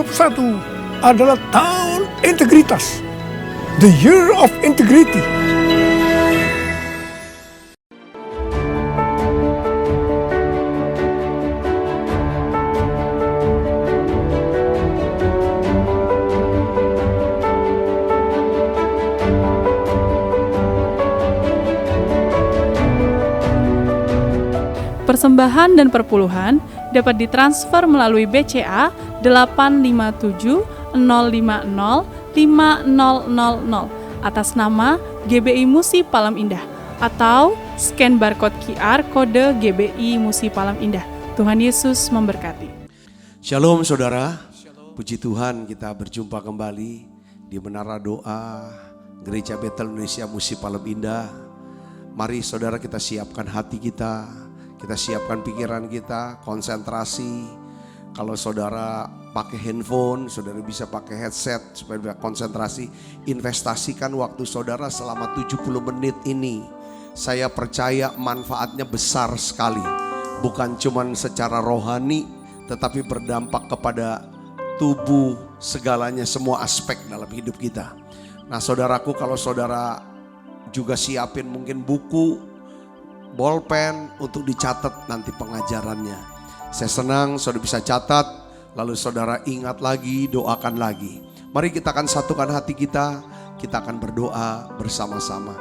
2021 adalah tahun integritas. The Year of Integrity. Persembahan dan perpuluhan dapat ditransfer melalui BCA 857 050 5000 atas nama GBI Musi Palam Indah atau scan barcode QR kode GBI Musi Palam Indah. Tuhan Yesus memberkati. Shalom saudara, puji Tuhan kita berjumpa kembali di Menara Doa Gereja Betel Indonesia Musi Palam Indah. Mari saudara kita siapkan hati kita siapkan pikiran kita, konsentrasi. Kalau saudara pakai handphone, saudara bisa pakai headset supaya bisa konsentrasi. Investasikan waktu saudara selama 70 menit ini. Saya percaya manfaatnya besar sekali. Bukan cuma secara rohani, tetapi berdampak kepada tubuh, segalanya, semua aspek dalam hidup kita. Nah saudaraku, kalau saudara juga siapin mungkin buku, bolpen untuk dicatat nanti pengajarannya. Saya senang saudara bisa catat, lalu saudara ingat lagi, doakan lagi. Mari kita akan satukan hati kita akan berdoa bersama-sama.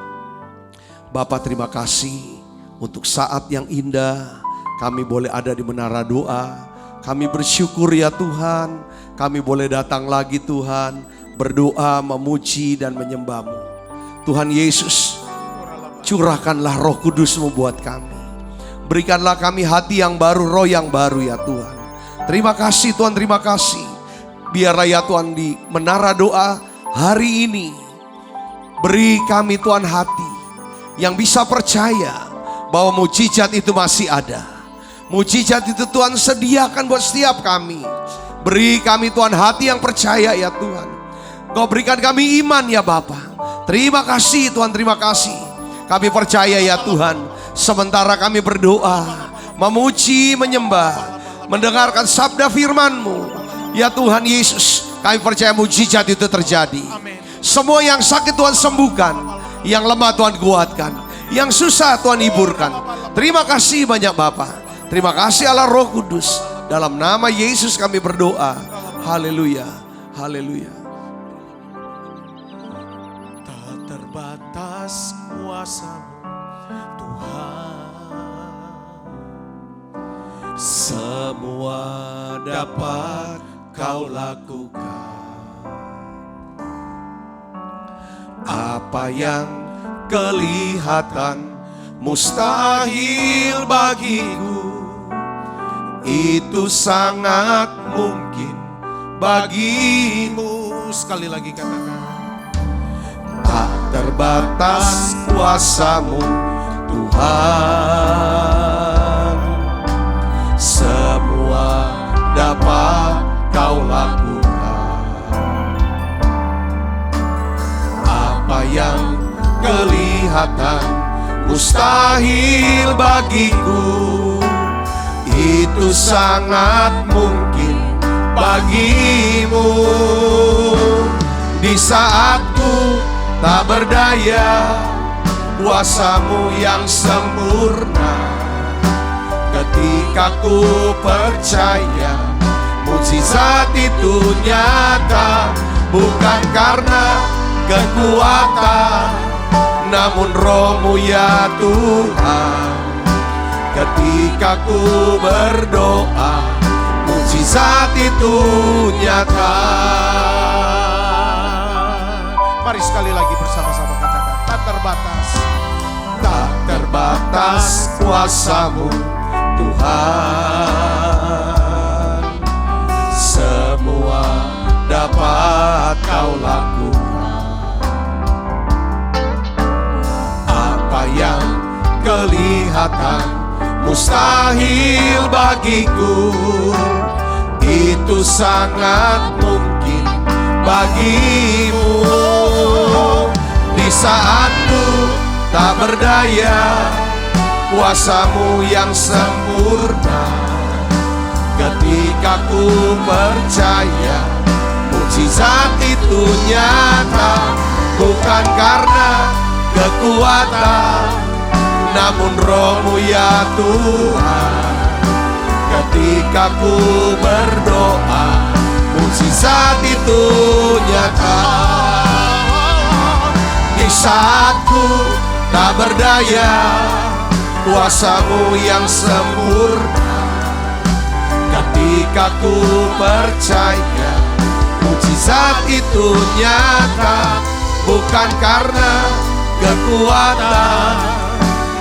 Bapa, terima kasih untuk saat yang indah kami boleh ada di Menara Doa. Kami bersyukur ya Tuhan, kami boleh datang lagi Tuhan, berdoa, memuji dan menyembah-Mu. Tuhan Yesus, curahkanlah Roh Kudus-Mu buat kami. Berikanlah kami hati yang baru, roh yang baru ya Tuhan. Terima kasih Tuhan, terima kasih. Biarlah ya Tuhan di Menara Doa hari ini, beri kami Tuhan hati yang bisa percaya bahwa mujizat itu masih ada. Mujizat itu Tuhan sediakan buat setiap kami. Beri kami Tuhan hati yang percaya ya Tuhan. Kau berikan kami iman ya Bapa. Terima kasih Tuhan, terima kasih. Kami percaya ya Tuhan, sementara kami berdoa, memuji, menyembah, mendengarkan sabda firman-Mu, ya Tuhan Yesus, kami percaya mujizat itu terjadi. Semua yang sakit Tuhan sembuhkan, yang lemah Tuhan kuatkan, yang susah Tuhan hiburkan. Terima kasih banyak Bapa. Terima kasih Allah Roh Kudus. Dalam nama Yesus kami berdoa. Haleluya, haleluya. Tak terbatas kuasa-Mu Tuhan, semua dapat Kau lakukan. Apa yang kelihatan mustahil bagiku, itu sangat mungkin bagimu. Sekali lagi katakan. Tak terbatas kuasa-Mu Tuhan, semua dapat Kau lakukan. Apa yang kelihatan mustahil bagiku, itu sangat mungkin bagimu. Di saatku tak berdaya, kuasa-Mu yang sempurna. Ketika ku percaya, mujizat itu nyata. Bukan karena kekuatan, namun Roh-Mu ya Tuhan. Ketika ku berdoa, mujizat itu nyata. Mari sekali lagi bersama-sama katakan. Tak terbatas, tak terbatas kuasa-Mu Tuhan, semua dapat Kau lakukan. Apa yang kelihatan mustahil bagiku, itu sangat mungkin bagimu. Di saatku tak berdaya, kuasa-Mu yang sempurna. ketika ku percaya mukjizat itu nyata, bukan karena kekuatan, namun Roh-Mu ya Tuhan. Ketika ku berdoa, mukjizat itu nyata. Di saat ku tak berdaya, kuasa-Mu yang sempurna. Ketika ku percaya, mukjizat itu nyata, bukan karena kekuatan,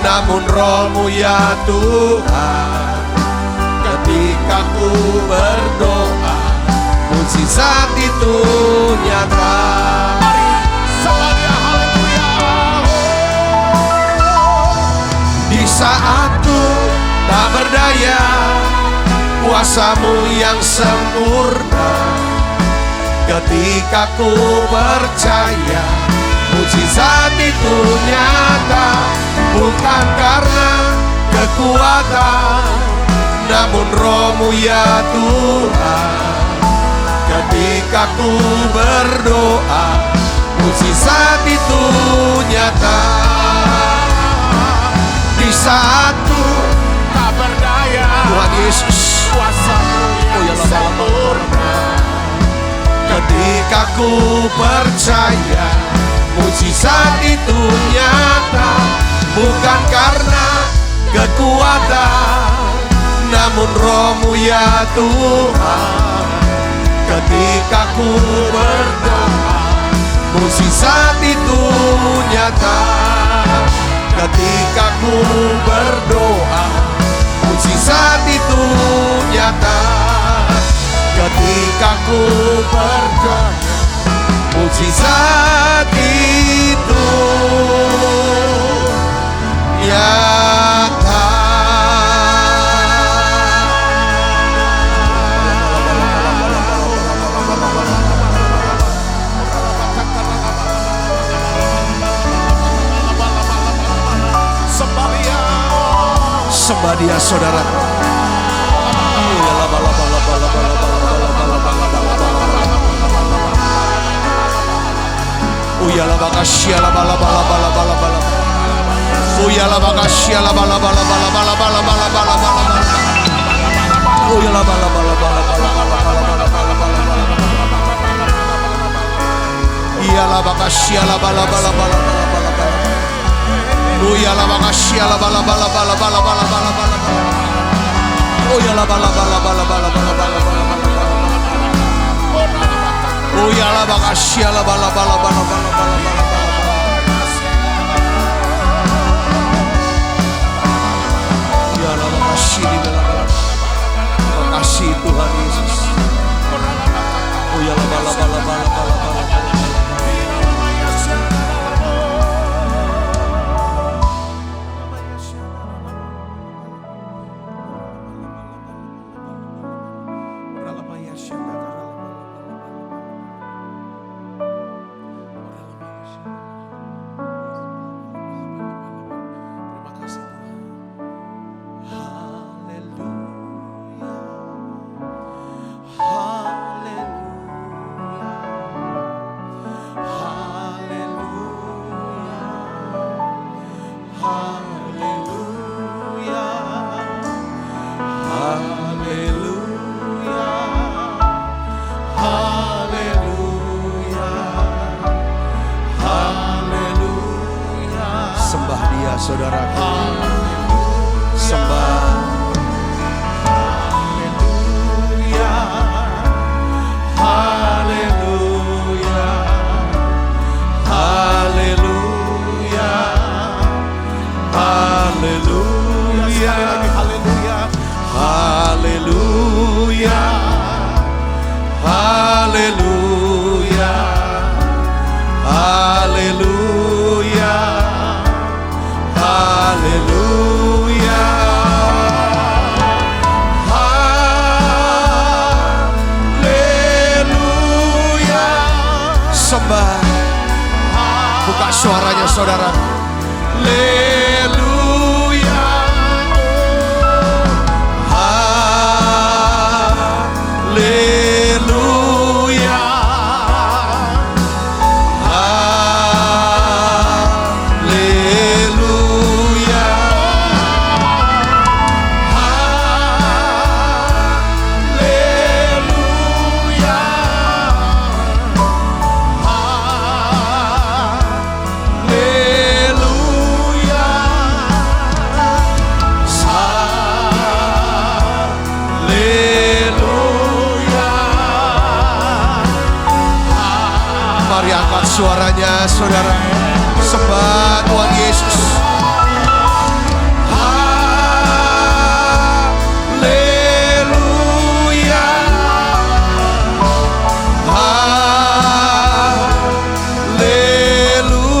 namun Roh-Mu ya Tuhan. Ketika ku berdoa, mukjizat itu nyata. Di saat ku tak berdaya, kuasa-Mu yang sempurna. Ketika ku percaya, mukjizat itu nyata, bukan karena kekuatan, namun Roh-Mu ya Tuhan. Ketika ku berdoa, mukjizat itu nyata. Di saat ku tak berdaya, Tuhan Yesus, kuasa-Mu yang sempurna. Ketika ku percaya, mukjizat itu nyata, bukan karena kekuatan, namun Roh-Mu ya Tuhan. Ketika ku berdoa, mukjizat itu nyata. Ketika ku berdoa, mukjizat itu nyata. Ketika ku berdoa, mukjizat itu nyata. Sembah Dia saudara. Uyala bakasya la bala bala bala bala bala. Uyala bakasya la bala bala bala bala bala bala bala bala. Uyala bala bala bala bala bala bala bala bala. Uyala bakasya la bala bala bala bala bala. Uyala bakasya la bala bala bala bala bala bala bala. Uyala bala bala bala bala bala bala bala. Uyala bakasya la bala bala bala bala bala bala. Uyala bakasya di bala bala. Makasih Tuhan Yesus. Uyala bala bala bala bala bala. Saudaraku, sembah. Haleluya, haleluya, haleluya, haleluya, haleluya, haleluya, haleluya, haleluya. Haleluya, haleluya. Sembah, buka suaranya saudara. Haleluya, haleluya. suaranya saudara. Sembah Tuhan Yesus. Haleluya. Haleluya. Haleluya.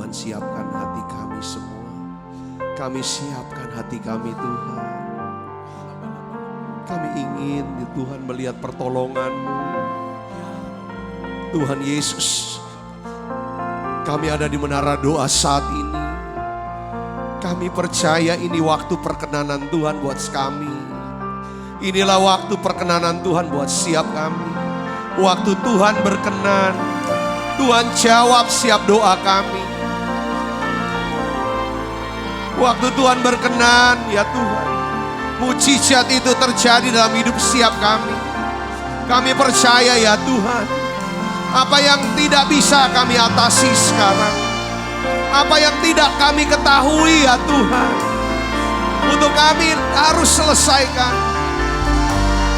Siapkan hati kami semua. Kami siapkan hati kami Tuhan. Kami ingin Tuhan melihat pertolongan-Mu. Tuhan Yesus, kami ada di menara doa saat ini. Kami percaya ini waktu perkenanan Tuhan buat kami. Inilah waktu perkenanan Tuhan buat siap kami. Waktu Tuhan berkenan, Tuhan jawab siap doa kami. Waktu Tuhan berkenan, ya Tuhan, mujizat itu terjadi dalam hidup siap kami. Kami percaya ya Tuhan, apa yang tidak bisa kami atasi sekarang, apa yang tidak kami ketahui ya Tuhan, untuk kami harus selesaikan.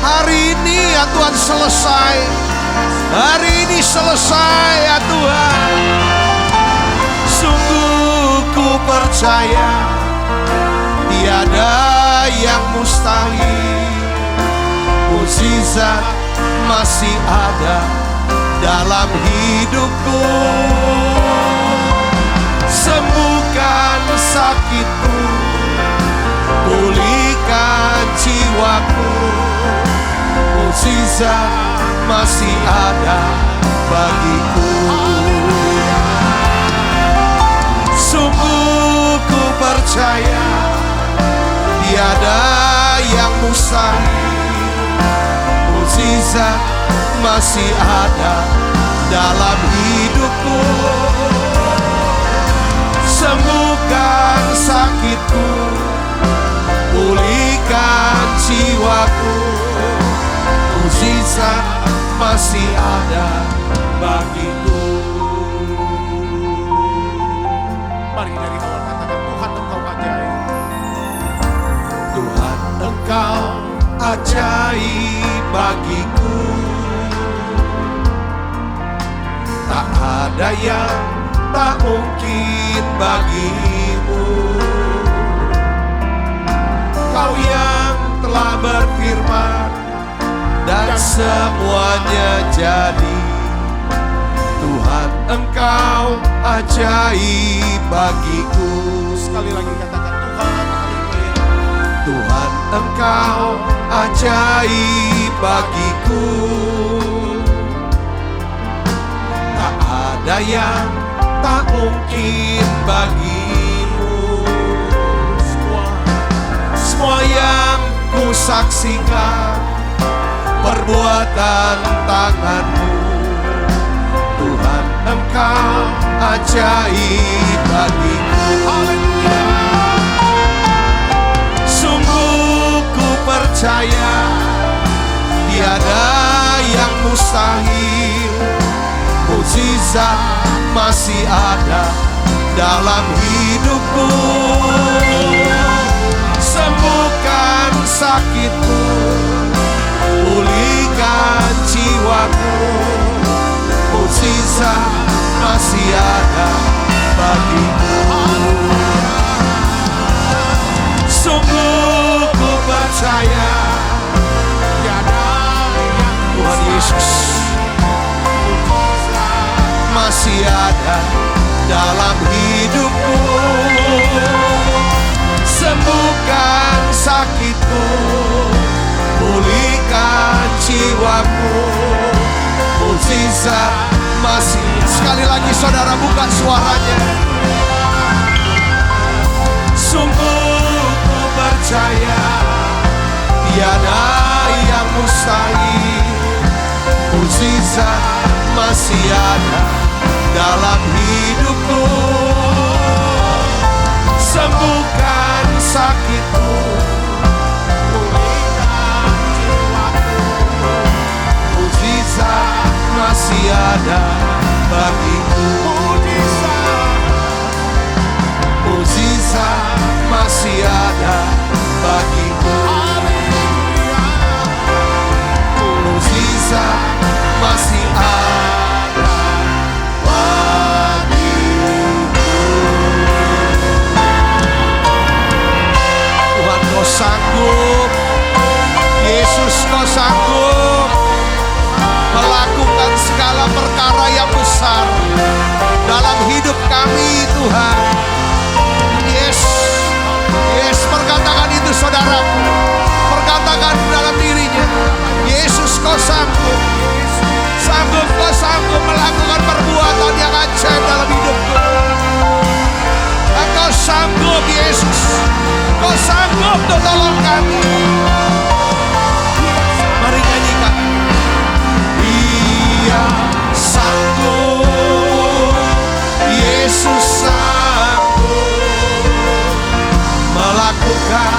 Hari ini ya Tuhan selesai, hari ini selesai ya Tuhan. Sungguh ku percaya tiada yang mustahil. Mukjizat masih ada dalam hidupku. Sembuhkan sakitku, pulihkan jiwaku. Mukjizat masih ada bagiku. Sungguh ku percaya tiada yang mustahil. Mukjizat masih ada dalam hidupku. Sembuhkan sakitku, pulihkan jiwaku. Mukjizat masih ada bagiku. Mari dari awal katakan, Tuhan Engkau ajaib. Tuhan Engkau ajaib bagiku. Tak ada yang tak mungkin bagimu. Kau yang telah berfirman dan semuanya jadi. Tuhan Engkau ajaib bagiku. Sekali lagi katakan, Tuhan, Tuhan Engkau ajaib bagiku. Tak ada yang tak mungkin bagimu. Semua yang ku saksikan perbuatan tangan-Mu. Tuhan Engkau ajaib bagiku. Haleluya. Sungguh ku percaya tiada yang mustahil. Mukjizat masih ada dalam hidupku. Sembuhkan sakitku, pulihkan jiwaku. Mukjizat masih ada bagiku. Sungguh ku percaya Tuhan Yesus masih ada dalam hidupku. Sembuhkan sakitku, pulihkan jiwaku. Mukjizat masih. Sekali lagi saudara buka suaranya. Sungguh ku percaya tiada yang mustahil. Mukjizat masih ada dalam hidupku. Sembuhkan sakitku, pulihkan jiwaku. Mukjizat masih ada bagiku. Mukjizat masih ada bagiku. Mukjizat masih ada bagiku. Tuhan kau sanggup, Yesus kau sanggup melakukan segala perkara yang besar dalam hidup kami Tuhan. Yes, yes, perkatakan itu saudaraku. Perkatakan dalam dirinya, Yesus kau sanggup. Sanggup, kau sanggup melakukan perbuatan yang ajaib dalam hidupku. Engkau sanggup Yesus. Kau sanggup untuk tolong kami. Mari nyanyikan. Dia sanggup, Yesus sanggup melakukan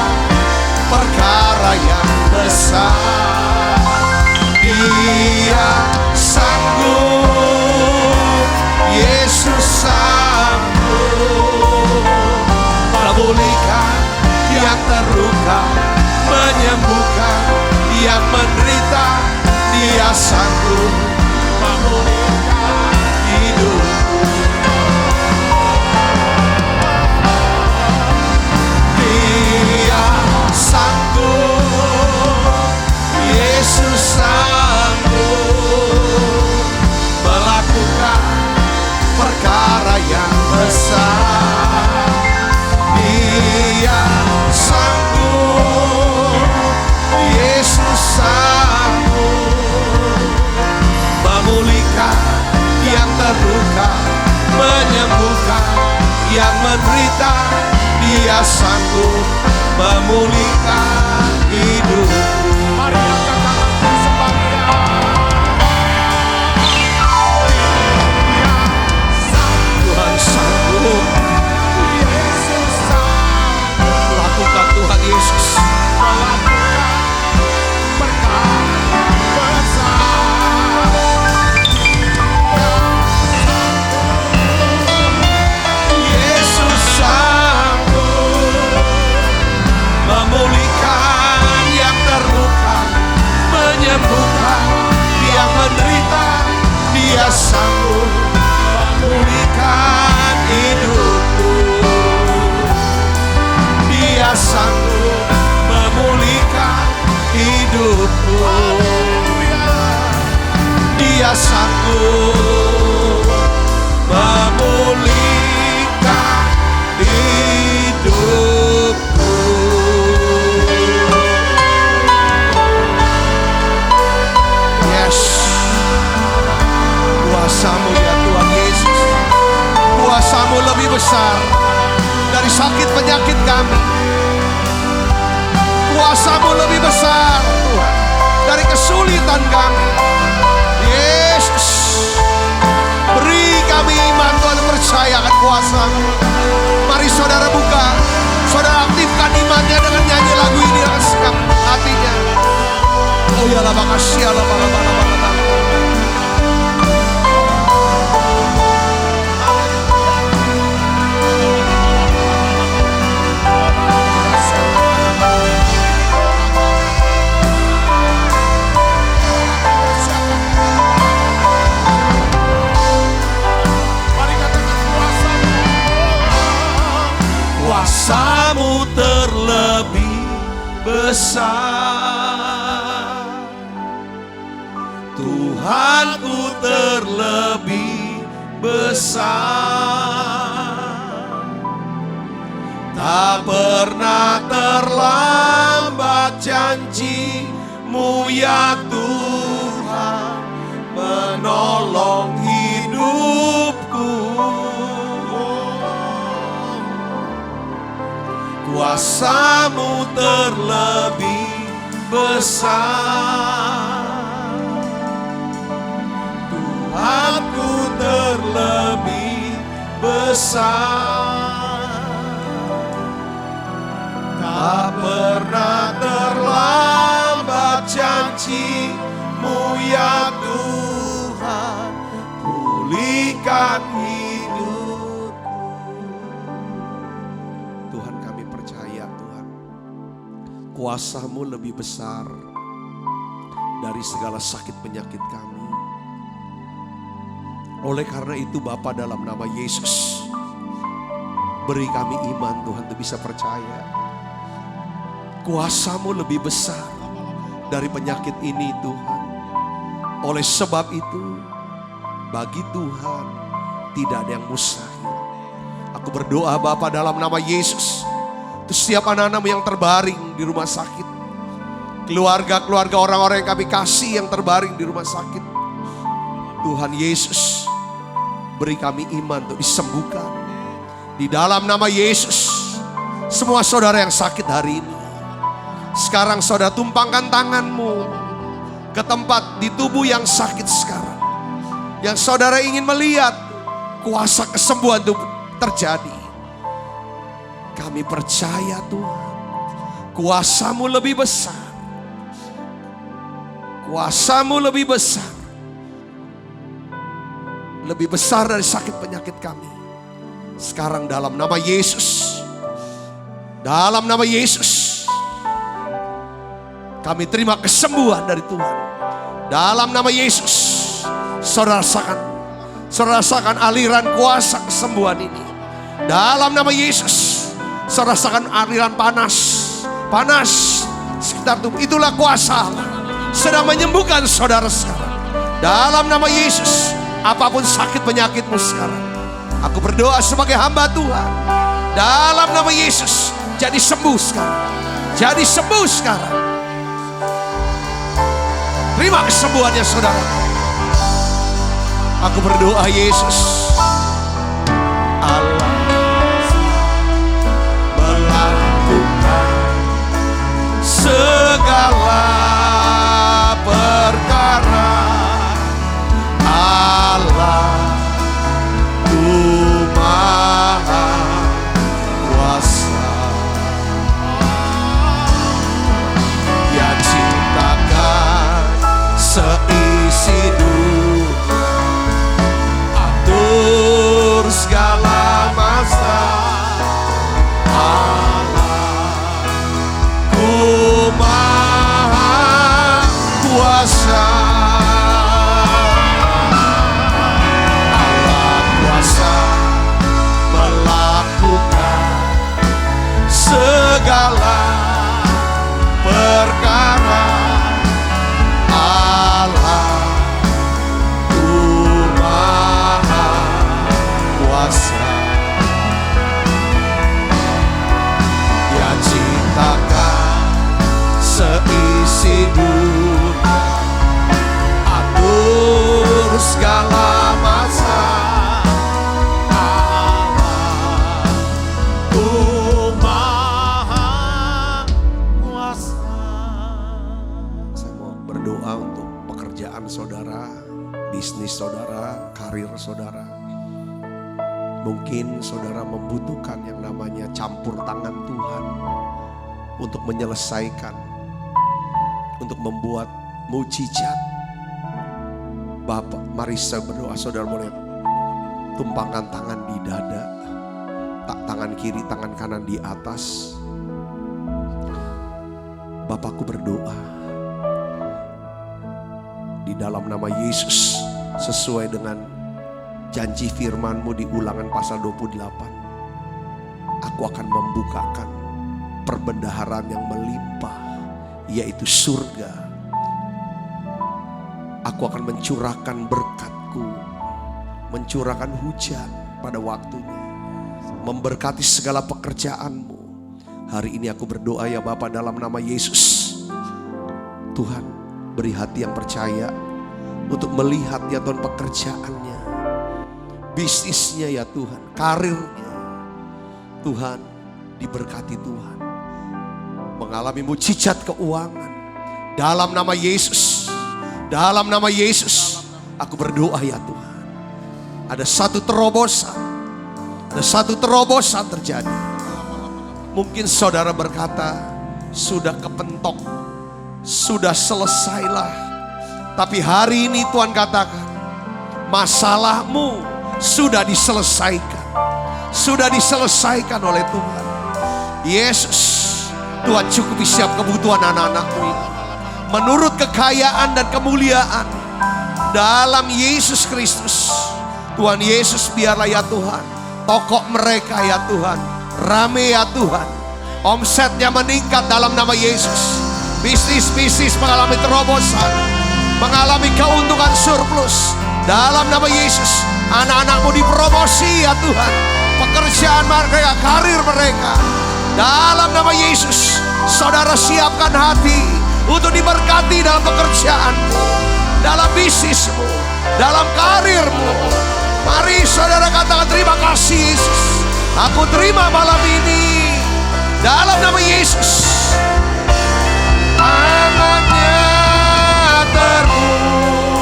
perkara yang besar. Dia sanggup, Yesus sanggup memulihkan yang terluka, menyembuhkan yang menderita. Dia sanggup memulihkan hidupku. Dia sanggup, Yesus sanggup melakukan perkara yang besar. Dia sanggup, Yesus sanggup memulihkan yang terluka, menyembuhkan yang menderita. Dia sanggup memulihkan hidupku. Mari angkat tangan sembah Dia. Tuhan sanggup. Yesus sanggup. Lakukan Tuhan Yesus. Melakukan perkara besar. Yesus sanggup memulihkan yang terluka, menyembuhkan yang menderita. Dia sanggup memulihkan hidupku. Dia sanggup memulihkan hidupku. Dia sanggup memulihkan hidupku. Yes, kuasa-Mu ya Tuhan Yesus. Kuasa-Mu lebih besar dari sakit penyakit kami. Kuasa-Mu lebih besar Tuhan dari kesulitan kami. Yesus, beri kami iman Tuhan, percaya akan kuasa-Mu. Mari saudara buka, saudara aktifkan imannya dengan nyanyi lagu ini dengan sekap hatinya. Oh ya la makasih, la besar. Tuhanku terlebih besar. Tak pernah terlambat janji-Mu ya Tuhan, menolong hidupku. Kuasa-Mu terlebih besar. Tuhanku terlebih besar. Tak pernah terlambat janji-Mu ya Tuhan, pulihkan hidupku. Tuhan, kami percaya Tuhan, kuasa-Mu lebih besar dari segala sakit penyakit kami. Oleh karena itu Bapa, dalam nama Yesus, beri kami iman Tuhan untuk bisa percaya kuasa-Mu lebih besar dari penyakit ini Tuhan. Oleh sebab itu, bagi Tuhan tidak ada yang mustahil. Aku berdoa Bapa dalam nama Yesus, untuk setiap anak-anak-Mu yang terbaring di rumah sakit, keluarga-keluarga orang-orang yang kami kasih yang terbaring di rumah sakit, Tuhan Yesus, beri kami iman untuk disembuhkan. Di dalam nama Yesus, semua saudara yang sakit hari ini, sekarang saudara tumpangkan tangan-Mu ke tempat di tubuh yang sakit sekarang. Yang saudara ingin melihat kuasa kesembuhan itu terjadi. Kami percaya Tuhan, kuasa-Mu lebih besar. Kuasa-Mu lebih besar. Lebih besar dari sakit penyakit kami. Sekarang dalam nama Yesus, dalam nama Yesus, kami terima kesembuhan dari Tuhan. Dalam nama Yesus, saudara rasakan aliran kuasa kesembuhan ini. Dalam nama Yesus, saudara rasakan aliran panas sekitar tubuh. Itulah kuasa Allah sedang menyembuhkan saudara sekarang. Dalam nama Yesus, apapun sakit penyakitmu sekarang, aku berdoa sebagai hamba Tuhan. Dalam nama Yesus, jadi sembuh sekarang. Jadi sembuh sekarang. Terima kesembuhannya saudara. Aku berdoa Yesus, Allah melakukan segala perkara. Allah Maha Kuasa, Dia ciptakan seisi dunia, atur segala masa. Allah Maha Kuasa, Allah kuasa melakukan segala perkara. Allah Maha Kuasa, Dia ciptakan seisi dunia, atur segala masa. Allah Maha Kuasa. Saya mau berdoa untuk pekerjaan saudara, bisnis saudara, karir saudara. Mungkin saudara membutuhkan yang namanya campur tangan Tuhan untuk menyelesaikan, untuk membuat mujizat. Bapak, mari saya berdoa, saudara boleh tumpangkan tangan di dada, tangan kiri, tangan kanan di atas. Bapakku berdoa, di dalam nama Yesus, sesuai dengan janji firman-Mu di Ulangan pasal 28, aku akan membukakan perbendaharaan yang melimpah, yaitu surga. Aku akan mencurahkan berkat-Ku, mencurahkan hujan pada waktunya, memberkati segala pekerjaan-Mu. Hari ini aku berdoa ya Bapa, dalam nama Yesus. Tuhan, beri hati yang percaya untuk melihat ya Tuhan pekerjaannya, bisnisnya ya Tuhan, karirnya. Tuhan, diberkati Tuhan, mengalami mujizat keuangan dalam nama Yesus. Dalam nama Yesus aku berdoa ya Tuhan. Ada satu terobosan terjadi. Mungkin saudara berkata, sudah kepentok, sudah selesailah. Tapi hari ini Tuhan katakan, masalahmu sudah diselesaikan. Sudah diselesaikan oleh Tuhan. Yesus, Tuhan cukupi setiap kebutuhan anak-anak-Mu ini menurut kekayaan dan kemuliaan dalam Yesus Kristus. Tuhan Yesus, biarlah ya Tuhan, toko mereka ya Tuhan rame ya Tuhan, omsetnya meningkat dalam nama Yesus. Bisnis mengalami terobosan, mengalami keuntungan surplus dalam nama Yesus. Anak-anak-Mu dipromosi ya Tuhan, pekerjaan mereka, karir mereka dalam nama Yesus. Saudara siapkan hati untuk diberkati dalam pekerjaanmu, dalam bisnismu, dalam karirmu. Mari saudara katakan, terima kasih Yesus. Aku terima malam ini dalam nama Yesus. Tangannya terbuka,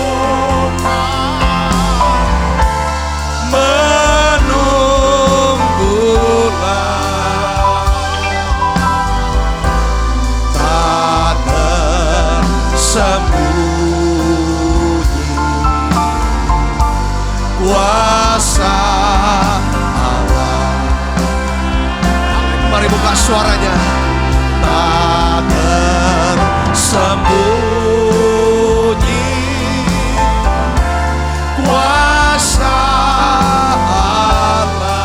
menunggulah. Sembunyi kuasa Allah. Mari buka suaranya. Tak tersembunyi kuasa Allah.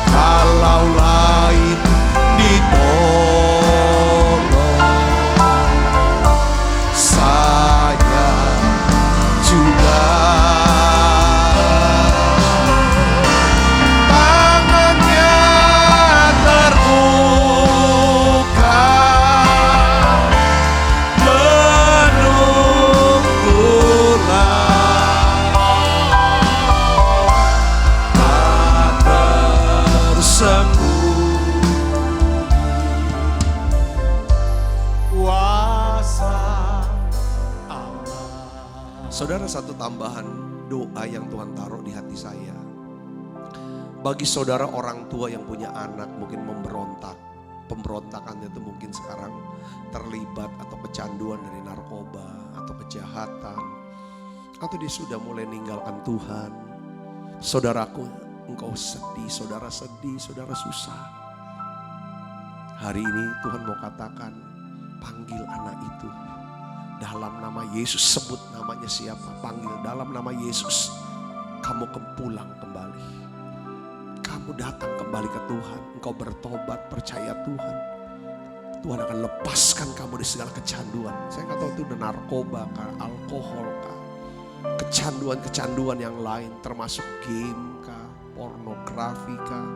Kalau lain ditolong, saya juga. Tangannya terbuka, menunggulah. Tak tersembunyi kuasa Allah. Saudara, satu tambahan doa yang Tuhan taruh di hati saya. Bagi saudara orang tua yang punya anak mungkin memberontak. Pemberontakannya itu mungkin sekarang terlibat atau kecanduan dari narkoba atau kejahatan. Atau dia sudah mulai meninggalkan Tuhan. Saudaraku, engkau sedih, saudara susah. Hari ini Tuhan mau katakan, panggil anak itu. Dalam nama Yesus, sebut namanya siapa, panggil dalam nama Yesus. Kamu pulang kembali. Kamu datang kembali ke Tuhan. Engkau bertobat, percaya Tuhan. Tuhan akan lepaskan kamu dari segala kecanduan. Saya nggak tahu itu narkoba kah, alkohol kah, kecanduan-kecanduan yang lain, termasuk game kah, pornografi kah,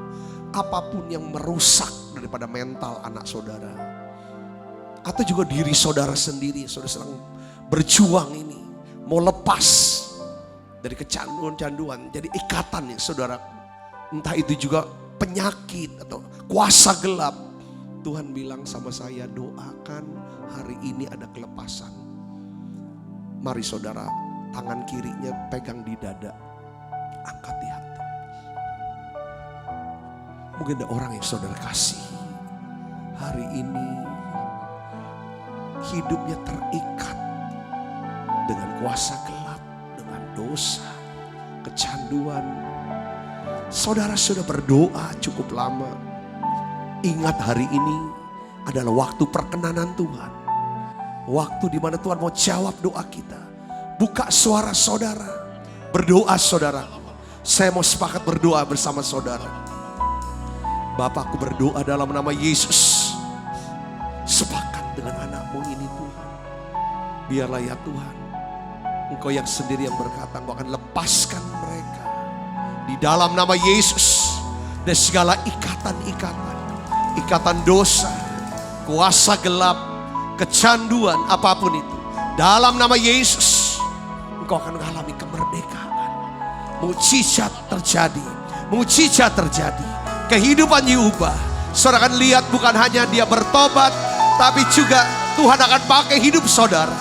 apapun yang merusak daripada mental anak saudara. Atau juga diri saudara sendiri, saudara sedang berjuang ini, mau lepas dari kecanduan-canduan, jadi ikatan ya saudara. Entah itu juga penyakit atau kuasa gelap. Tuhan bilang sama saya, doakan hari ini ada kelepasan. Mari saudara, tangan kirinya pegang di dada, angkat di hati. Mungkin ada orang yang saudara kasih hari ini hidupnya terikat dengan kuasa gelap, dengan dosa, kecanduan. Saudara sudah berdoa cukup lama. Ingat, hari ini adalah waktu perkenanan Tuhan. Waktu di mana Tuhan mau jawab doa kita. Buka suara saudara, berdoa saudara. Saya mau sepakat berdoa bersama saudara. Bapa, aku berdoa dalam nama Yesus. Sepakat dengan anakmu ini Tuhan. Biarlah ya Tuhan, Engkau yang sendiri yang berkata Engkau akan lepaskan mereka. Di dalam nama Yesus. Dan segala ikatan-ikatan. Ikatan dosa. Kuasa gelap. Kecanduan apapun itu. Dalam nama Yesus. Engkau akan mengalami kemerdekaan. Mukjizat terjadi. Mukjizat terjadi. Kehidupan diubah. Saudara akan lihat bukan hanya dia bertobat, tapi juga Tuhan akan pakai hidup saudara.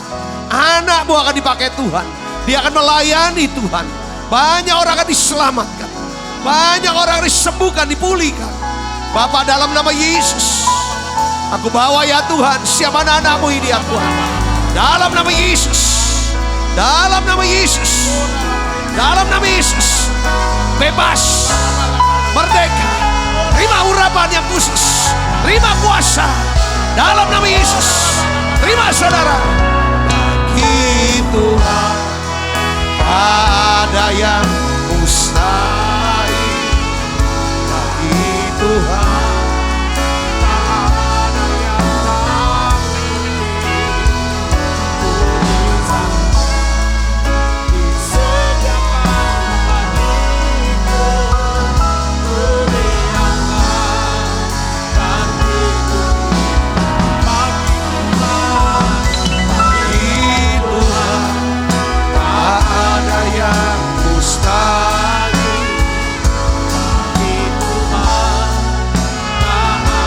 Anakmu akan dipakai Tuhan. Dia akan melayani Tuhan. Banyak orang akan diselamatkan. Banyak orang disembuhkan, dipulihkan. Bapa, dalam nama Yesus, aku bawa ya Tuhan, siapa anakmu ini ya Tuhan. Dalam nama Yesus. Dalam nama Yesus. Dalam nama Yesus. Bebas. Merdeka. Terima urapan yang khusus. Terima kuasa. Dalam nama Yesus. Terima saudara. Bagi Tuhan ada yang mustahil. Bagi Tuhan ada yang tak mungkin. Disediakan bagiku dunia dan hidup. Bagi Tuhan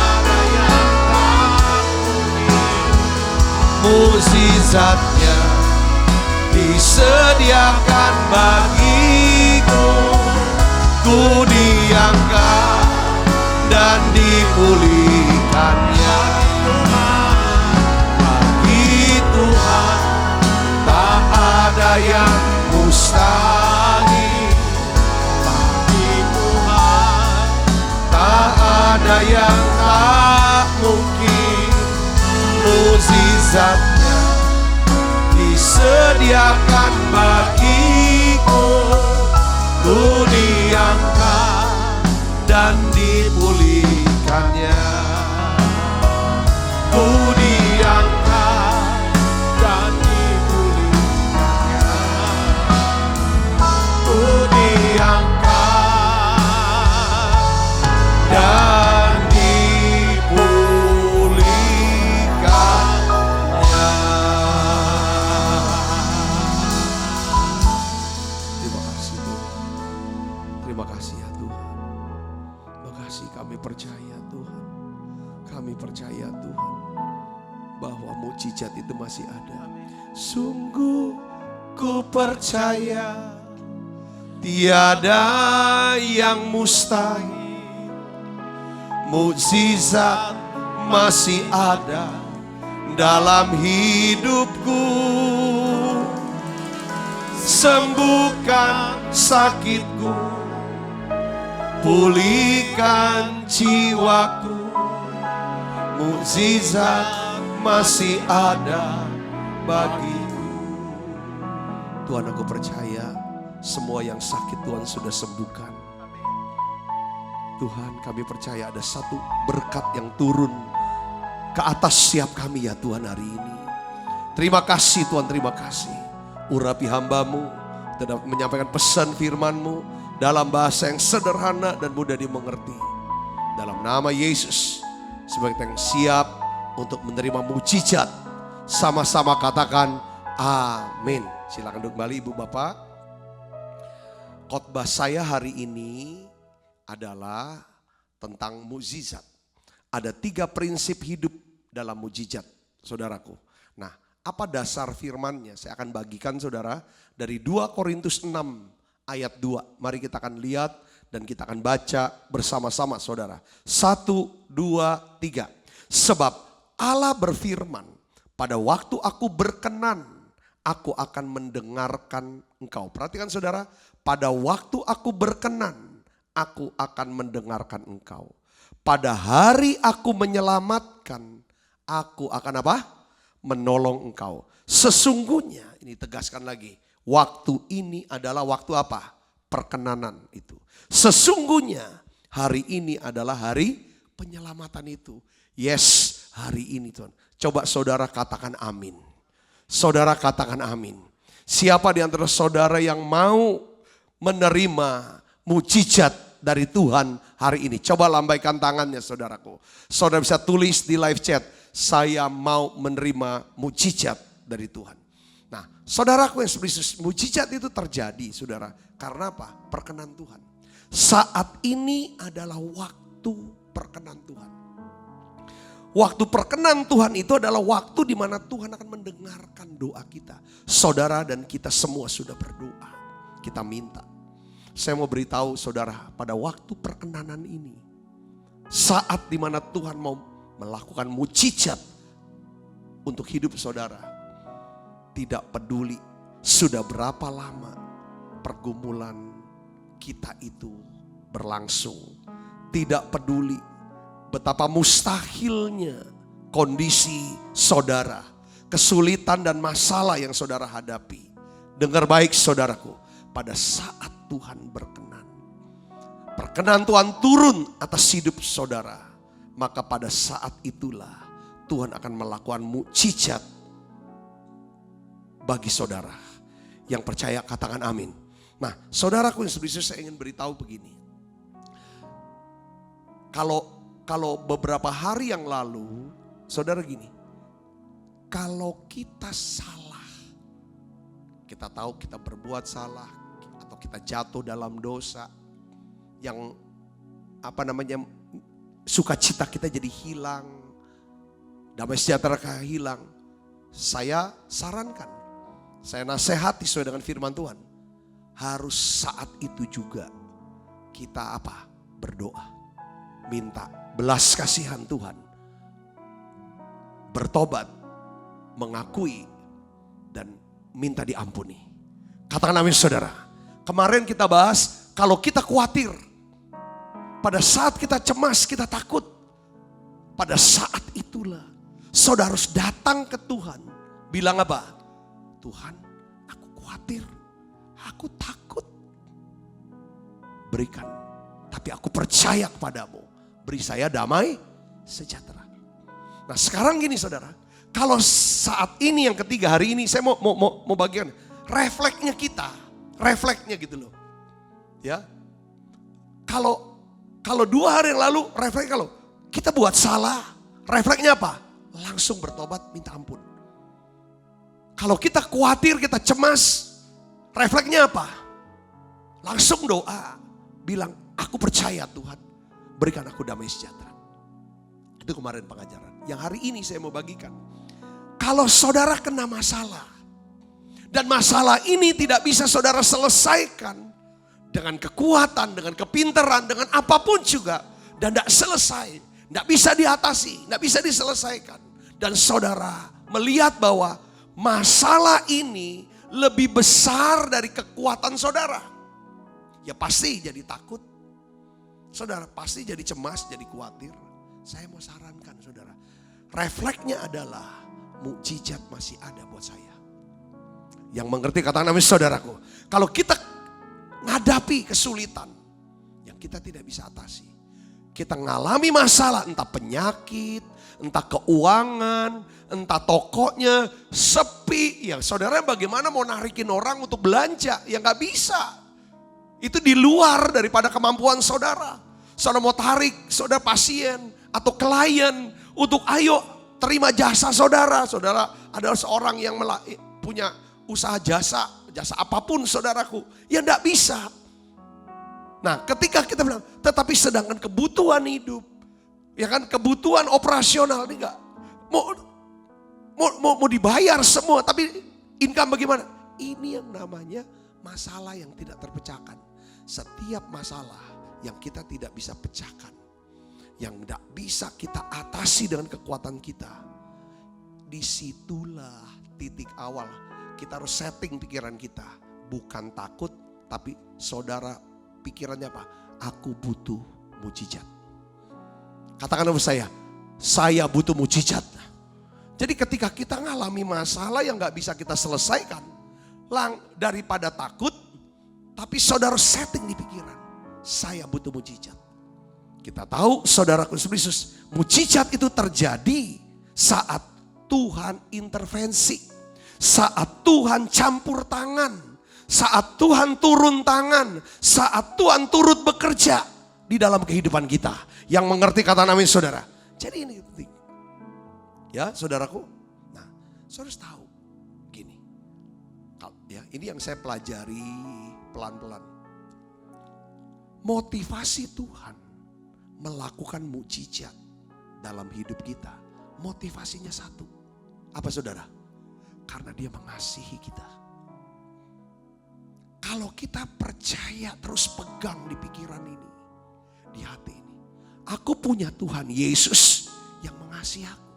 tak ada yang mustahil. Bagi Tuhan tak ada yang tak mungkin. Mukjizatnya disediakan bagiku. Ku diangkat dan dipulihkannya. Bagi Tuhan tak ada yang mustahil. Bagi Tuhan tak ada yang tak mungkin. Mukjizatnya disediakan bagiku. Ku diangkat dan dipulihkannya. Ku diangkat dan dipulihkannya. Ku diangkat dan dipulihkannya. Terima kasih Tuhan. Terima kasih ya Tuhan. Terima kasih, kami percaya Tuhan. Kami percaya Tuhan bahwa mukjizat itu masih ada. Sungguh ku percaya tiada yang mustahil. Mukjizat masih ada dalam hidupku. Sembuhkan sakitku, pulihkan jiwaku. Mukjizat masih ada bagiku. Tuhan, aku percaya semua yang sakit Tuhan sudah sembuhkan. Tuhan, kami percaya ada satu berkat yang turun ke atas setiap kami ya Tuhan hari ini. Terima kasih Tuhan, terima kasih. Urapi hambamu dan menyampaikan pesan firman-Mu dalam bahasa yang sederhana dan mudah dimengerti. Dalam nama Yesus, sebagai yang siap untuk menerima mukjizat, sama-sama katakan amin. Silakan duduk kembali Ibu Bapak. Khotbah saya hari ini adalah tentang mukjizat. Ada 3 prinsip hidup dalam mukjizat, saudaraku. Nah, apa dasar firman-Nya? Saya akan bagikan saudara dari 2 Korintus 6 ayat 2. Mari kita akan lihat dan kita akan baca bersama-sama saudara. 1, 2, 3. Sebab Allah berfirman, pada waktu aku berkenan, aku akan mendengarkan engkau. Perhatikan saudara, pada waktu aku berkenan, aku akan mendengarkan engkau. Pada hari aku menyelamatkan, aku akan apa? Menolong engkau. Sesungguhnya, ini tegaskan lagi, waktu ini adalah waktu apa? Perkenanan itu. Sesungguhnya hari ini adalah hari penyelamatan itu. Yes, hari ini Tuhan. Coba saudara katakan amin. Saudara katakan amin. Siapa di antara saudara yang mau menerima mujizat dari Tuhan hari ini? Coba lambaikan tangannya saudaraku. Saudara bisa tulis di live chat, saya mau menerima mujizat dari Tuhan. Nah, saudaraku yang sebenarnya mujizat itu terjadi saudara. Karena apa? Perkenan Tuhan. Saat ini adalah waktu perkenan Tuhan. Waktu perkenan Tuhan itu adalah waktu di mana Tuhan akan mendengarkan doa kita. Saudara dan kita semua sudah berdoa. Kita minta. Saya mau beritahu saudara, pada waktu perkenanan ini, saat di mana Tuhan mau melakukan mujizat untuk hidup saudara, tidak peduli sudah berapa lama pergumulan kita itu berlangsung. Tidak peduli betapa mustahilnya kondisi saudara, kesulitan dan masalah yang saudara hadapi. Dengar baik saudaraku, pada saat Tuhan berkenan, perkenan Tuhan turun atas hidup saudara, maka pada saat itulah Tuhan akan melakukan mukjizat bagi saudara. Yang percaya katakan amin. Nah, saudaraku yang sebenarnya saya ingin beritahu begini. Kalau beberapa hari yang lalu, saudara gini, kalau kita salah, kita tahu kita berbuat salah, atau kita jatuh dalam dosa, yang sukacita kita jadi hilang, damai sejahtera kita hilang. Saya sarankan, saya nasihati sesuai dengan firman Tuhan, harus saat itu juga kita berdoa, minta belas kasihan Tuhan, bertobat, mengakui dan minta diampuni. Katakan amin saudara. Kemarin kita bahas kalau kita khawatir, pada saat kita cemas, kita takut, pada saat itulah saudara harus datang ke Tuhan. Bilang apa? Tuhan, aku khawatir, aku takut. Berikan, tapi aku percaya kepadamu. Beri saya damai sejahtera. Nah sekarang gini saudara, kalau saat ini yang ketiga hari ini saya mau bagikan refleksnya kita, refleksnya gitu loh. Ya, kalau 2 hari yang lalu refleks, kalau kita buat salah, refleksnya apa? Langsung bertobat, minta ampun. Kalau kita khawatir, kita cemas, refleksnya apa? Langsung doa, bilang aku percaya Tuhan, berikan aku damai sejahtera. Itu kemarin pengajaran. Yang hari ini saya mau bagikan. Kalau saudara kena masalah, dan masalah ini tidak bisa saudara selesaikan dengan kekuatan, dengan kepintaran, dengan apapun juga, dan tidak selesai, tidak bisa diatasi, tidak bisa diselesaikan. Dan saudara melihat bahwa masalah ini lebih besar dari kekuatan saudara, ya pasti jadi takut. Saudara pasti jadi cemas, jadi khawatir. Saya mau sarankan saudara, refleksnya adalah mukjizat masih ada buat saya. Yang mengerti katakan amin saudaraku. Kalau kita ngadapi kesulitan yang kita tidak bisa atasi, kita ngalami masalah, entah penyakit, entah keuangan, entah tokonya sepi, ya saudara bagaimana mau narikin orang untuk belanja? Ya gak bisa. Itu di luar daripada kemampuan saudara. Saudara mau tarik saudara pasien atau klien untuk ayo terima jasa saudara. Saudara adalah seorang yang punya usaha jasa apapun saudaraku. Ya gak bisa. Nah ketika kita bilang, tetapi sedangkan kebutuhan hidup, ya kan kebutuhan operasional ini enggak mau dibayar semua, tapi income bagaimana? Ini yang namanya masalah yang tidak terpecahkan. Setiap masalah yang kita tidak bisa pecahkan, yang tidak bisa kita atasi dengan kekuatan kita, disitulah titik awal kita harus setting pikiran kita, bukan takut, tapi saudara pikirannya apa? Aku butuh mujizat. Katakan sama saya butuh mujizat. Jadi ketika kita ngalami masalah yang gak bisa kita selesaikan, daripada takut, tapi saudara setting di pikiran, saya butuh mujizat. Kita tahu saudaraku Yesus, mujizat itu terjadi saat Tuhan intervensi. Saat Tuhan campur tangan. Saat Tuhan turun tangan. Saat Tuhan turut bekerja di dalam kehidupan kita. Yang mengerti kata amin saudara. Jadi ini penting. Ya saudaraku. Nah saudara tahu gini. Ya, ini yang saya pelajari pelan-pelan. Motivasi Tuhan melakukan mujizat dalam hidup kita. Motivasinya satu. Apa saudara? Karena dia mengasihi kita. Kalau kita percaya terus pegang di pikiran ini. Di hati ini. Aku punya Tuhan Yesus yang mengasihi aku.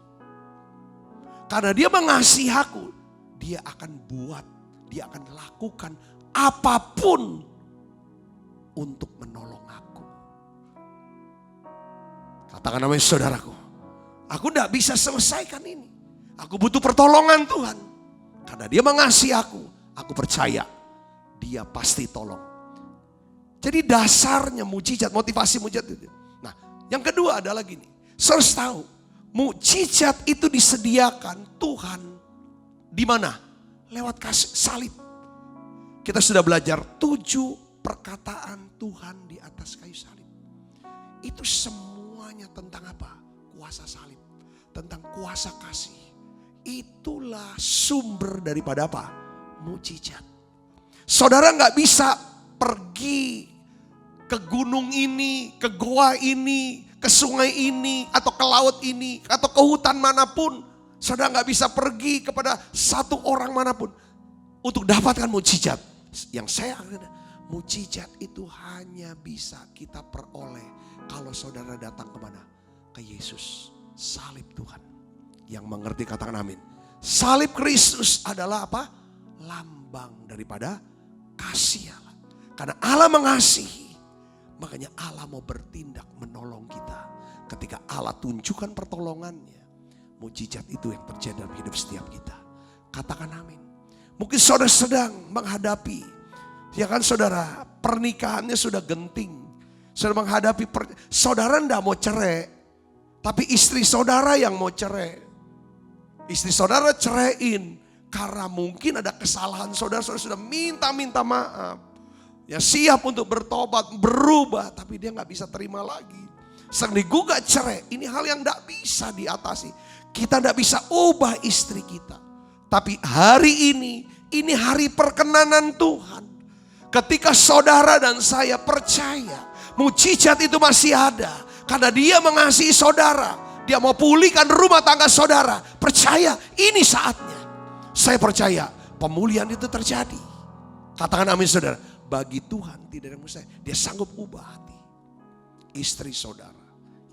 Karena dia mengasihi aku. Dia akan buat. Dia akan lakukan apapun untuk menolong aku. Katakan namanya saudaraku. Aku tidak bisa selesaikan ini. Aku butuh pertolongan Tuhan. Karena dia mengasihi aku. Aku percaya dia pasti tolong. Jadi dasarnya mujizat, motivasi mujizat itu. Nah yang kedua adalah gini. Saudara tahu mujizat itu disediakan Tuhan di mana? Lewat kasih salib. Kita sudah belajar 7 perkataan Tuhan di atas kayu salib. Itu semuanya tentang apa? Kuasa salib. Tentang kuasa kasih. Itulah sumber daripada apa? Mujizat. Saudara gak bisa pergi ke gunung ini, ke goa ini, ke sungai ini, atau ke laut ini, atau ke hutan manapun. Saudara gak bisa pergi kepada satu orang manapun untuk dapatkan mujizat. Yang saya anggap mujizat itu hanya bisa kita peroleh kalau saudara datang kemana? Ke Yesus, salib Tuhan. Yang mengerti katakan amin. Salib Kristus adalah apa? Lambang daripada kasih Allah. Karena Allah mengasihi, makanya Allah mau bertindak menolong kita. Ketika Allah tunjukkan pertolongannya, mujizat itu yang terjadi dalam hidup setiap kita. Katakan amin. Mungkin saudara sedang menghadapi, ya kan saudara, pernikahannya sudah genting. Saudara menghadapi, saudara tidak mau cerai, tapi istri saudara yang mau cerai. Istri saudara ceraiin karena mungkin ada kesalahan saudara sudah minta maaf. Ya siap untuk bertobat, berubah, tapi dia nggak bisa terima lagi. Sedang digugat cerai, ini hal yang tidak bisa diatasi. Kita tidak bisa ubah istri kita. Tapi hari ini hari perkenanan Tuhan. Ketika saudara dan saya percaya mujizat itu masih ada. Karena dia mengasihi saudara. Dia mau pulihkan rumah tangga saudara. Percaya ini saatnya. Saya percaya pemulihan itu terjadi. Katakan amin saudara. Bagi Tuhan tidak ada yang mustahil. Dia sanggup ubah hati istri saudara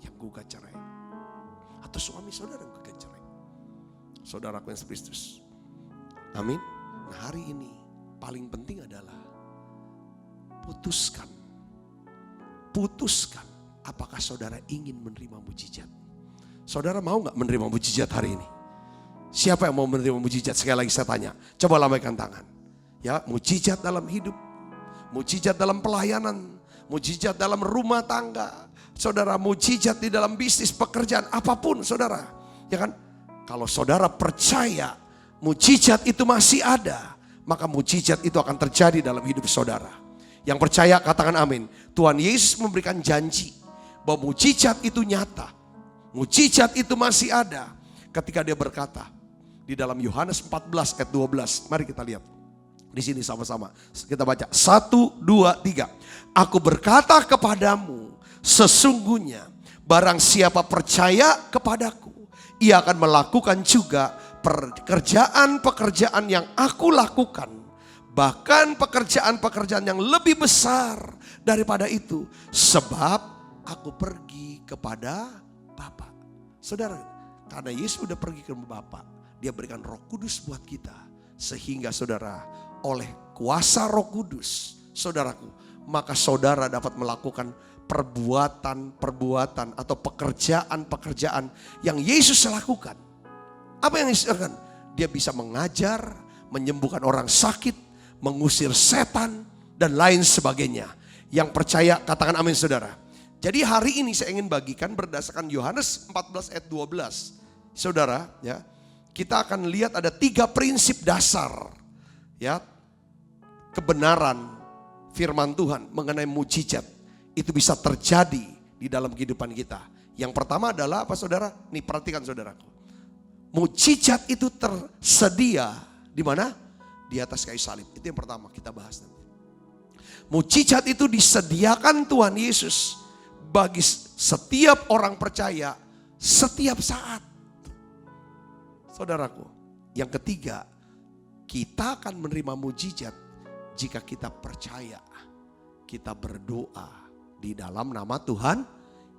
yang gugat cerai. Atau suami saudara yang gugat cerai. Saudaraku yang Kristus. Amin. Nah hari ini paling penting adalah putuskan. Putuskan apakah saudara ingin menerima mujizat. Saudara mau gak menerima mujizat hari ini? Siapa yang mau menerima mujizat? Sekali lagi saya tanya. Coba lambaikan tangan. Ya, mujizat dalam hidup. Mujizat dalam pelayanan. Mujizat dalam rumah tangga. Saudara, mujizat di dalam bisnis, pekerjaan, apapun saudara. Ya kan? Kalau saudara percaya mujizat itu masih ada, maka mujizat itu akan terjadi dalam hidup saudara. Yang percaya katakan amin. Tuhan Yesus memberikan janji bahwa mujizat itu nyata. Mujizat itu masih ada. Ketika dia berkata di dalam Yohanes 14 ayat 12. Mari kita lihat. Di sini sama-sama. Kita baca 1, 2, 3. Aku berkata kepadamu, sesungguhnya barang siapa percaya kepadaku, ia akan melakukan juga pekerjaan-pekerjaan yang aku lakukan. Bahkan pekerjaan-pekerjaan yang lebih besar daripada itu. Sebab aku pergi kepada Bapa. Saudara, karena Yesus sudah pergi ke Bapa, dia berikan Roh Kudus buat kita. Sehingga saudara, oleh kuasa Roh Kudus, saudaraku, maka saudara dapat melakukan perbuatan-perbuatan atau pekerjaan-pekerjaan yang Yesus lakukan. Apa yang Yesus lakukan? Dia bisa mengajar, menyembuhkan orang sakit, mengusir setan, dan lain sebagainya. Yang percaya katakan amin saudara. Jadi hari ini saya ingin bagikan berdasarkan Yohanes 14 ayat 12. Saudara, ya, kita akan lihat ada 3 prinsip dasar, ya, kebenaran firman Tuhan mengenai mujizat itu bisa terjadi di dalam kehidupan kita. Yang pertama adalah apa, saudara? Nih perhatikan saudaraku. Mujizat itu tersedia di mana? Di atas kayu salib. Itu yang pertama kita bahas nanti. Mujizat itu disediakan Tuhan Yesus bagi setiap orang percaya setiap saat. Saudaraku, yang ketiga, kita akan menerima mujizat jika kita percaya, kita berdoa di dalam nama Tuhan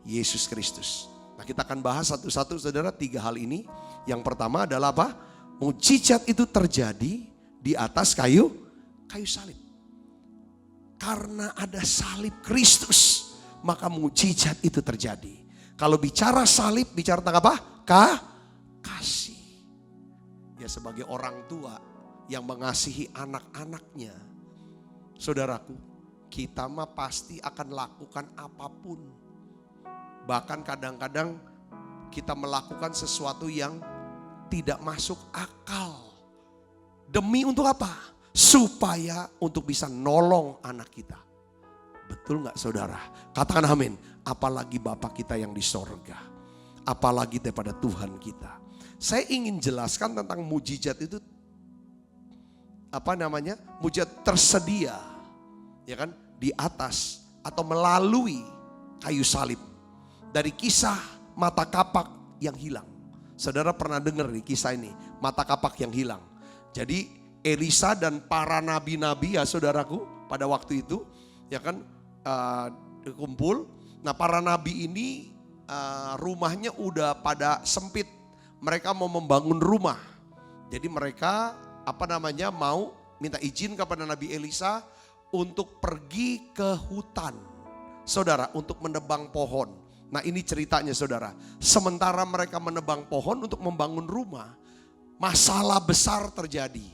Yesus Kristus. Nah, kita akan bahas satu-satu saudara 3 hal ini. Yang pertama adalah apa? Mujizat itu terjadi di atas kayu salib. Karena ada salib Kristus, maka mujizat itu terjadi. Kalau bicara salib, bicara tentang apa? Kasih. Ya, sebagai orang tua yang mengasihi anak-anaknya, saudaraku, kita mah pasti akan lakukan apapun. Bahkan kadang-kadang kita melakukan sesuatu yang tidak masuk akal. Demi untuk apa? Supaya untuk bisa nolong anak kita. Betul gak saudara? Katakan amin. Apalagi Bapa kita yang di sorga. Apalagi daripada Tuhan kita. Saya ingin jelaskan tentang mujizat itu. Mujizat tersedia. Ya kan? Di atas atau melalui kayu salib. Dari kisah mata kapak yang hilang. Saudara pernah dengar nih kisah ini. Mata kapak yang hilang. Jadi Elisa dan para nabi-nabi ya saudaraku pada waktu itu. Ya kan? Kumpul. Nah, para nabi ini rumahnya udah pada sempit. Mereka mau membangun rumah. Jadi mereka mau minta izin kepada Nabi Elisa untuk pergi ke hutan. Saudara, untuk menebang pohon. Nah, ini ceritanya saudara. Sementara mereka menebang pohon untuk membangun rumah, masalah besar terjadi.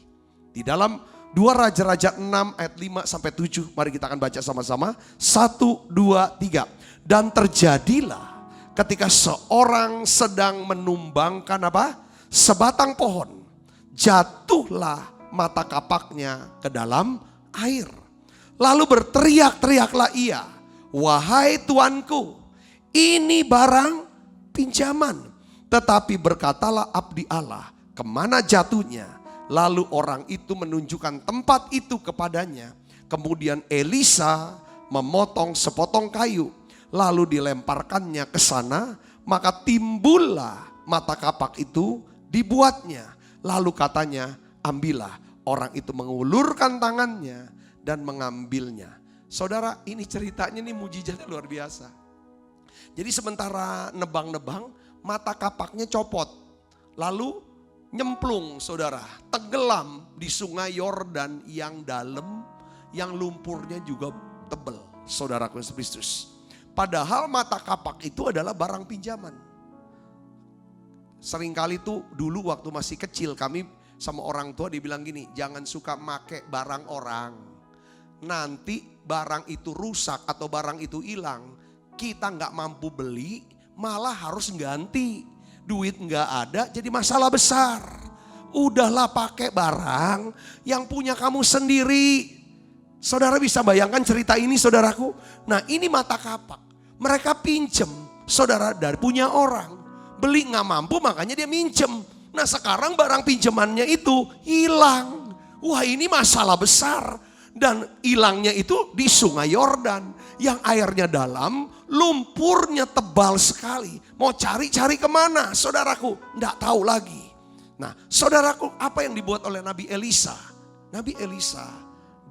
Di dalam 2 Raja-Raja 6 ayat 5 sampai 7. Mari kita akan baca sama-sama. 1, 2, 3. Dan terjadilah ketika seorang sedang menumbangkan sebatang pohon. Jatuhlah mata kapaknya ke dalam air. Lalu berteriak-teriaklah ia. Wahai tuanku, ini barang pinjaman. Tetapi berkatalah abdi Allah, kemana jatuhnya? Lalu orang itu menunjukkan tempat itu kepadanya. Kemudian Elisa memotong sepotong kayu. Lalu dilemparkannya ke sana. Maka timbullah mata kapak itu dibuatnya. Lalu katanya, ambillah. Orang itu mengulurkan tangannya dan mengambilnya. Saudara, ini ceritanya nih mujizatnya luar biasa. Jadi sementara nebang-nebang, mata kapaknya copot. Lalu nyemplung saudara, tenggelam di sungai Yordan yang dalam, yang lumpurnya juga tebal. Saudaraku Yesus Kristus. Padahal mata kapak itu adalah barang pinjaman. Seringkali tuh dulu waktu masih kecil kami sama orang tua dibilang gini, jangan suka make barang orang. Nanti barang itu rusak atau barang itu hilang, kita nggak mampu beli, malah harus ganti. Duit nggak ada, jadi masalah besar. Udahlah pakai barang yang punya kamu sendiri. Saudara bisa bayangkan cerita ini saudaraku? Nah, ini mata kapak. Mereka pinjem saudara dari punya orang. Beli nggak mampu makanya dia minjem. Nah, sekarang barang pinjamannya itu hilang. Wah, ini masalah besar. Dan hilangnya itu di sungai Yordan. Yang airnya dalam, lumpurnya tebal sekali. Mau cari-cari kemana saudaraku? Nggak tahu lagi. Nah, saudaraku, apa yang dibuat oleh Nabi Elisa? Nabi Elisa,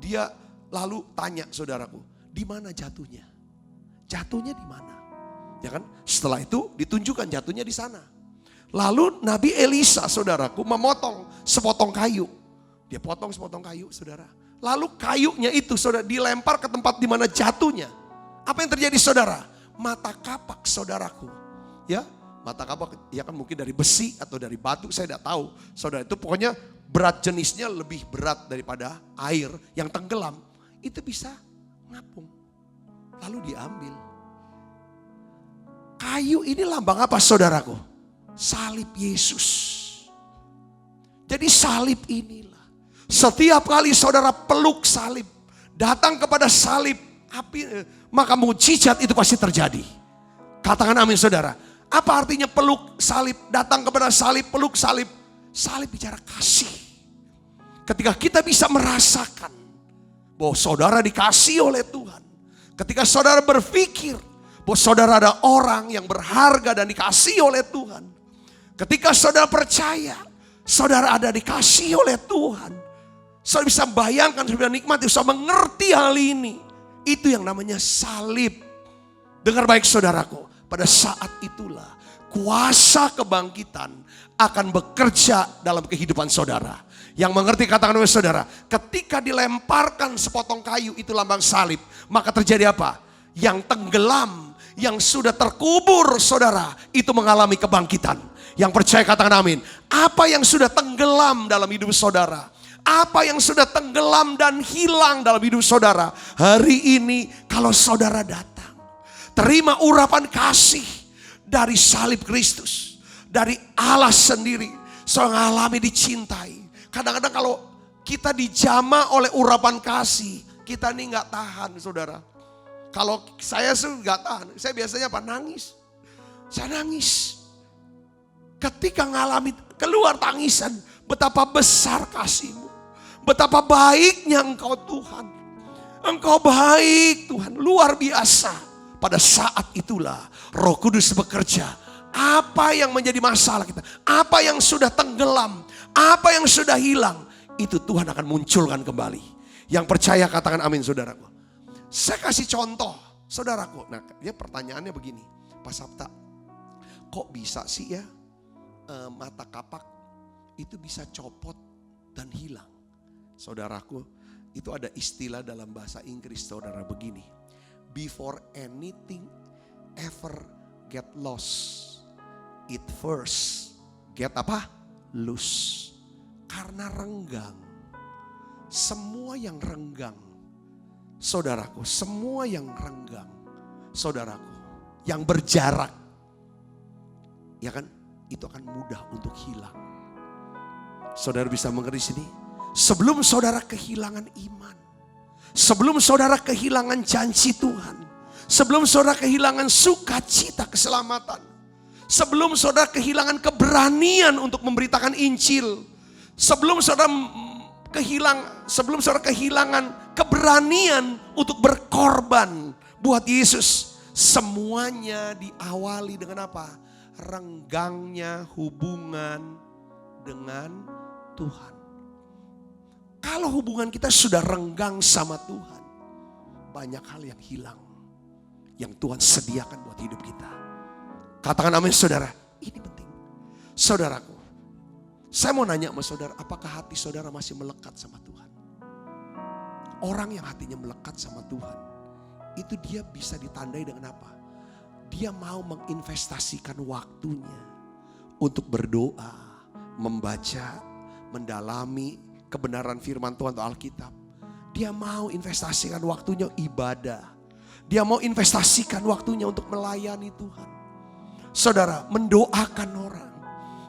dia lalu tanya saudaraku, di mana jatuhnya? Jatuhnya di mana? Ya kan? Setelah itu ditunjukkan jatuhnya di sana. Lalu Nabi Elisa saudaraku memotong sepotong kayu. Dia potong sepotong kayu saudara. Lalu kayunya itu saudara dilempar ke tempat di mana jatuhnya. Apa yang terjadi saudara? Mata kapak saudaraku. Ya, mata kapak ya kan mungkin dari besi atau dari batu, saya tidak tahu. Saudara, itu pokoknya berat jenisnya lebih berat daripada air yang tenggelam. Itu bisa ngapung. Lalu diambil. Kayu ini lambang apa saudaraku? Salib Yesus. Jadi salib inilah. Setiap kali saudara peluk salib, datang kepada salib, maka mujizat itu pasti terjadi. Katakan amin saudara. Apa artinya peluk salib, datang kepada salib, peluk salib? Salib bicara kasih. Ketika kita bisa merasakan bahwa saudara dikasih oleh Tuhan. Ketika saudara berpikir bahwa saudara ada orang yang berharga dan dikasih oleh Tuhan. Ketika saudara percaya, saudara ada dikasih oleh Tuhan. Saudara bisa bayangkan, saudara nikmati, saudara mengerti hal ini. Itu yang namanya salib. Dengar baik saudaraku, pada saat itulah kuasa kebangkitan akan bekerja dalam kehidupan saudara. Yang mengerti katakan oleh saudara, ketika dilemparkan sepotong kayu itu lambang salib, maka terjadi apa? Yang tenggelam, yang sudah terkubur saudara, itu mengalami kebangkitan. Yang percaya katakan amin. Apa yang sudah tenggelam dalam hidup saudara, apa yang sudah tenggelam dan hilang dalam hidup saudara, hari ini kalau saudara datang, terima urapan kasih dari salib Kristus, dari Allah sendiri, saudara mengalami dicintai. Kadang-kadang kalau kita dijamah oleh urapan kasih, kita ini gak tahan saudara. Kalau saya sih gak tahan, saya biasanya apa? Nangis. Saya nangis. Ketika ngalami keluar tangisan, betapa besar kasih-Mu. Betapa baiknya Engkau Tuhan. Engkau baik Tuhan, luar biasa. Pada saat itulah Roh Kudus bekerja. Apa yang menjadi masalah kita, apa yang sudah tenggelam, apa yang sudah hilang, itu Tuhan akan munculkan kembali. Yang percaya katakan amin saudaraku. Saya kasih contoh saudaraku. Nah ya pertanyaannya begini, Pak Sabta, kok bisa sih ya mata kapak itu bisa copot dan hilang? Saudaraku, itu ada istilah dalam bahasa Inggris saudara begini. Before anything ever get lost, it first get apa? Loose. Karena renggang. Semua yang renggang, saudaraku, semua yang renggang, saudaraku, yang berjarak, ya kan, itu akan mudah untuk hilang. Saudara bisa mengerti sini? Sebelum saudara kehilangan iman, sebelum saudara kehilangan janji Tuhan, sebelum saudara kehilangan sukacita keselamatan, sebelum saudara kehilangan keberanian untuk memberitakan Injil, sebelum saudara kehilangan keberanian untuk berkorban buat Yesus, semuanya diawali dengan apa? Renggangnya hubungan dengan Tuhan. Kalau hubungan kita sudah renggang sama Tuhan, banyak hal yang hilang yang Tuhan sediakan buat hidup kita. Katakan amin saudara, ini penting. Saudaraku, saya mau nanya sama saudara, apakah hati saudara masih melekat sama Tuhan? Orang yang hatinya melekat sama Tuhan, itu dia bisa ditandai dengan apa? Dia mau menginvestasikan waktunya untuk berdoa, membaca, mendalami kebenaran firman Tuhan atau Alkitab. Dia mau investasikan waktunya ibadah. Dia mau investasikan waktunya untuk melayani Tuhan. Saudara, mendoakan orang,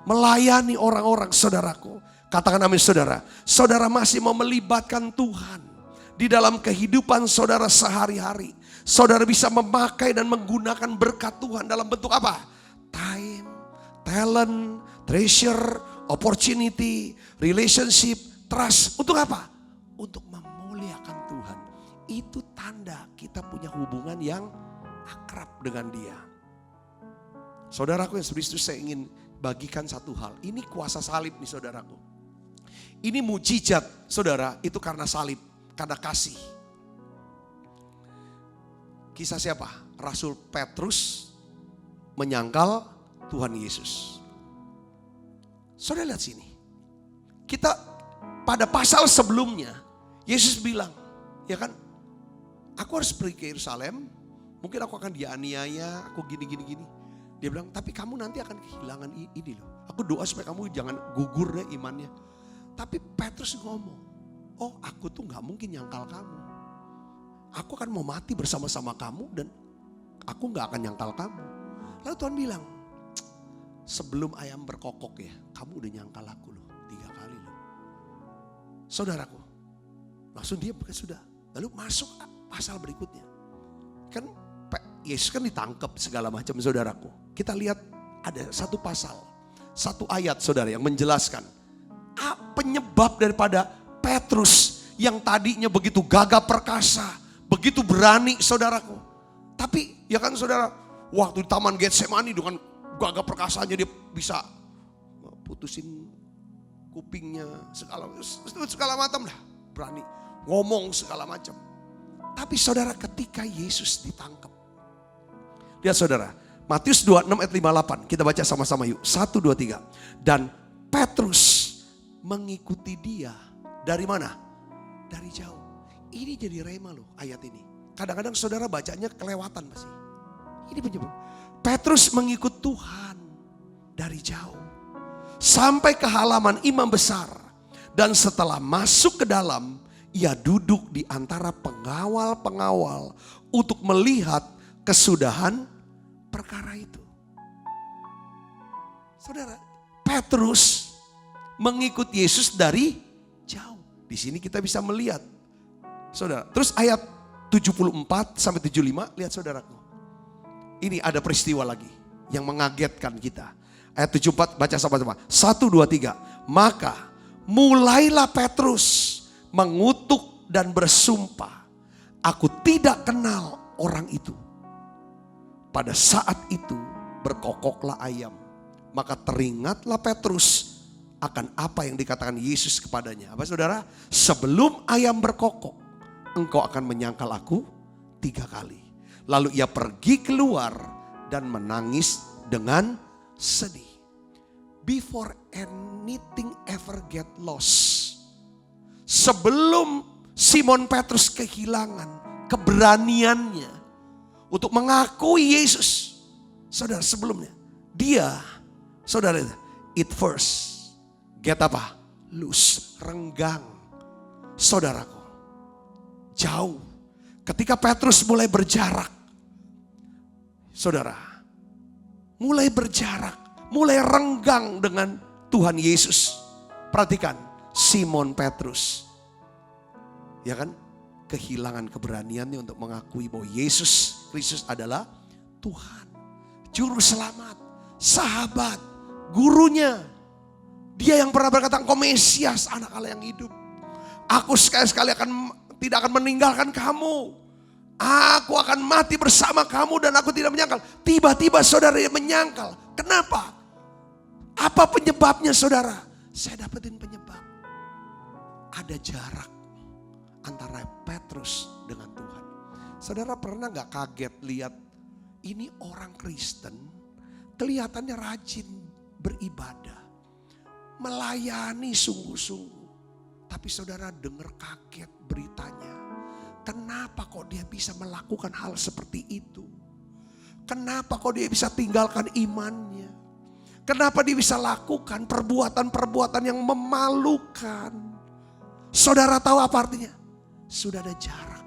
melayani orang-orang saudaraku. Katakan amin saudara. Saudara masih mau melibatkan Tuhan di dalam kehidupan saudara sehari-hari. Saudara bisa memakai dan menggunakan berkat Tuhan dalam bentuk apa? Time, talent, treasure, opportunity, relationship, trust. Untuk apa? Untuk memuliakan Tuhan. Itu tanda kita punya hubungan yang akrab dengan Dia. Saudaraku yang serius, saya ingin bagikan satu hal. Ini kuasa salib nih saudaraku. Ini mujizat saudara, itu karena salib, karena kasih. Kisah siapa? Rasul Petrus menyangkal Tuhan Yesus. Saudara lihat sini. Kita pada pasal sebelumnya, Yesus bilang, ya kan, aku harus pergi ke Yerusalem, mungkin aku akan dianiaya, aku gini. Dia bilang, tapi kamu nanti akan kehilangan ini loh. Aku doa supaya kamu jangan gugur deh imannya. Tapi Petrus ngomong, oh aku tuh gak mungkin nyangkal kamu. Aku akan mau mati bersama-sama kamu dan aku gak akan nyangkal kamu. Lalu Tuhan bilang, sebelum ayam berkokok ya, kamu udah nyangkal aku loh, 3 kali loh. Saudaraku, langsung dia sudah. Lalu masuk pasal berikutnya. Kan Yesus kan ditangkap segala macam saudaraku. Kita lihat ada satu pasal, satu ayat saudara yang menjelaskan penyebab daripada Petrus yang tadinya begitu gagah perkasa, begitu berani saudaraku. Tapi ya kan saudara, waktu di Taman Getsemani dengan gagah perkasanya dia bisa putusin kupingnya, segala macam dah, berani ngomong segala macam. Tapi saudara ketika Yesus ditangkap, lihat saudara, Matius 26 ayat 58, kita baca sama-sama yuk, 1, 2, 3. Dan Petrus mengikuti dia, dari mana? Dari jauh. Ini jadi rema loh ayat ini. Kadang-kadang saudara bacanya kelewatan masih. Ini penyebab. Petrus mengikut Tuhan dari jauh. Sampai ke halaman imam besar. Dan setelah masuk ke dalam, ia duduk di antara pengawal-pengawal untuk melihat kesudahan perkara itu. Saudara, Petrus mengikut Yesus dari jauh. Di sini kita bisa melihat. Saudara, terus ayat 74 sampai 75, lihat saudaraku. Ini ada peristiwa lagi yang mengagetkan kita. Ayat 74 baca sama-sama. 1, 2, 3. Maka mulailah Petrus mengutuk dan bersumpah, aku tidak kenal orang itu. Pada saat itu berkokoklah ayam. Maka teringatlah Petrus akan apa yang dikatakan Yesus kepadanya. Apa saudara? Sebelum ayam berkokok, engkau akan menyangkal aku 3 kali. Lalu ia pergi keluar dan menangis dengan sedih. Before anything ever get lost. Sebelum Simon Petrus kehilangan keberaniannya untuk mengakui Yesus. Saudara, sebelumnya dia, saudara, it first get apa? Loose, renggang. Saudaraku, jauh. Ketika Petrus mulai berjarak, saudara, mulai berjarak, mulai renggang dengan Tuhan Yesus. Perhatikan, Simon Petrus, ya kan, kehilangan keberaniannya untuk mengakui bahwa Yesus Kristus adalah Tuhan, Juru Selamat, sahabat, gurunya. Dia yang pernah berkata, engkau Mesias, anak Allah yang hidup. Aku sekali-sekali tidak akan meninggalkan kamu. Aku akan mati bersama kamu dan aku tidak menyangkal. Tiba-tiba saudara yang menyangkal. Kenapa? Apa penyebabnya saudara? Saya dapetin penyebab. Ada jarak antara Petrus dengan Tuhan. Saudara pernah gak kaget lihat ini orang Kristen kelihatannya rajin beribadah. Melayani sungguh-sungguh. Tapi saudara dengar kaget beritanya. Kenapa kok dia bisa melakukan hal seperti itu? Kenapa kok dia bisa tinggalkan imannya? Kenapa dia bisa lakukan perbuatan-perbuatan yang memalukan? Saudara tahu apa artinya? Sudah ada jarak.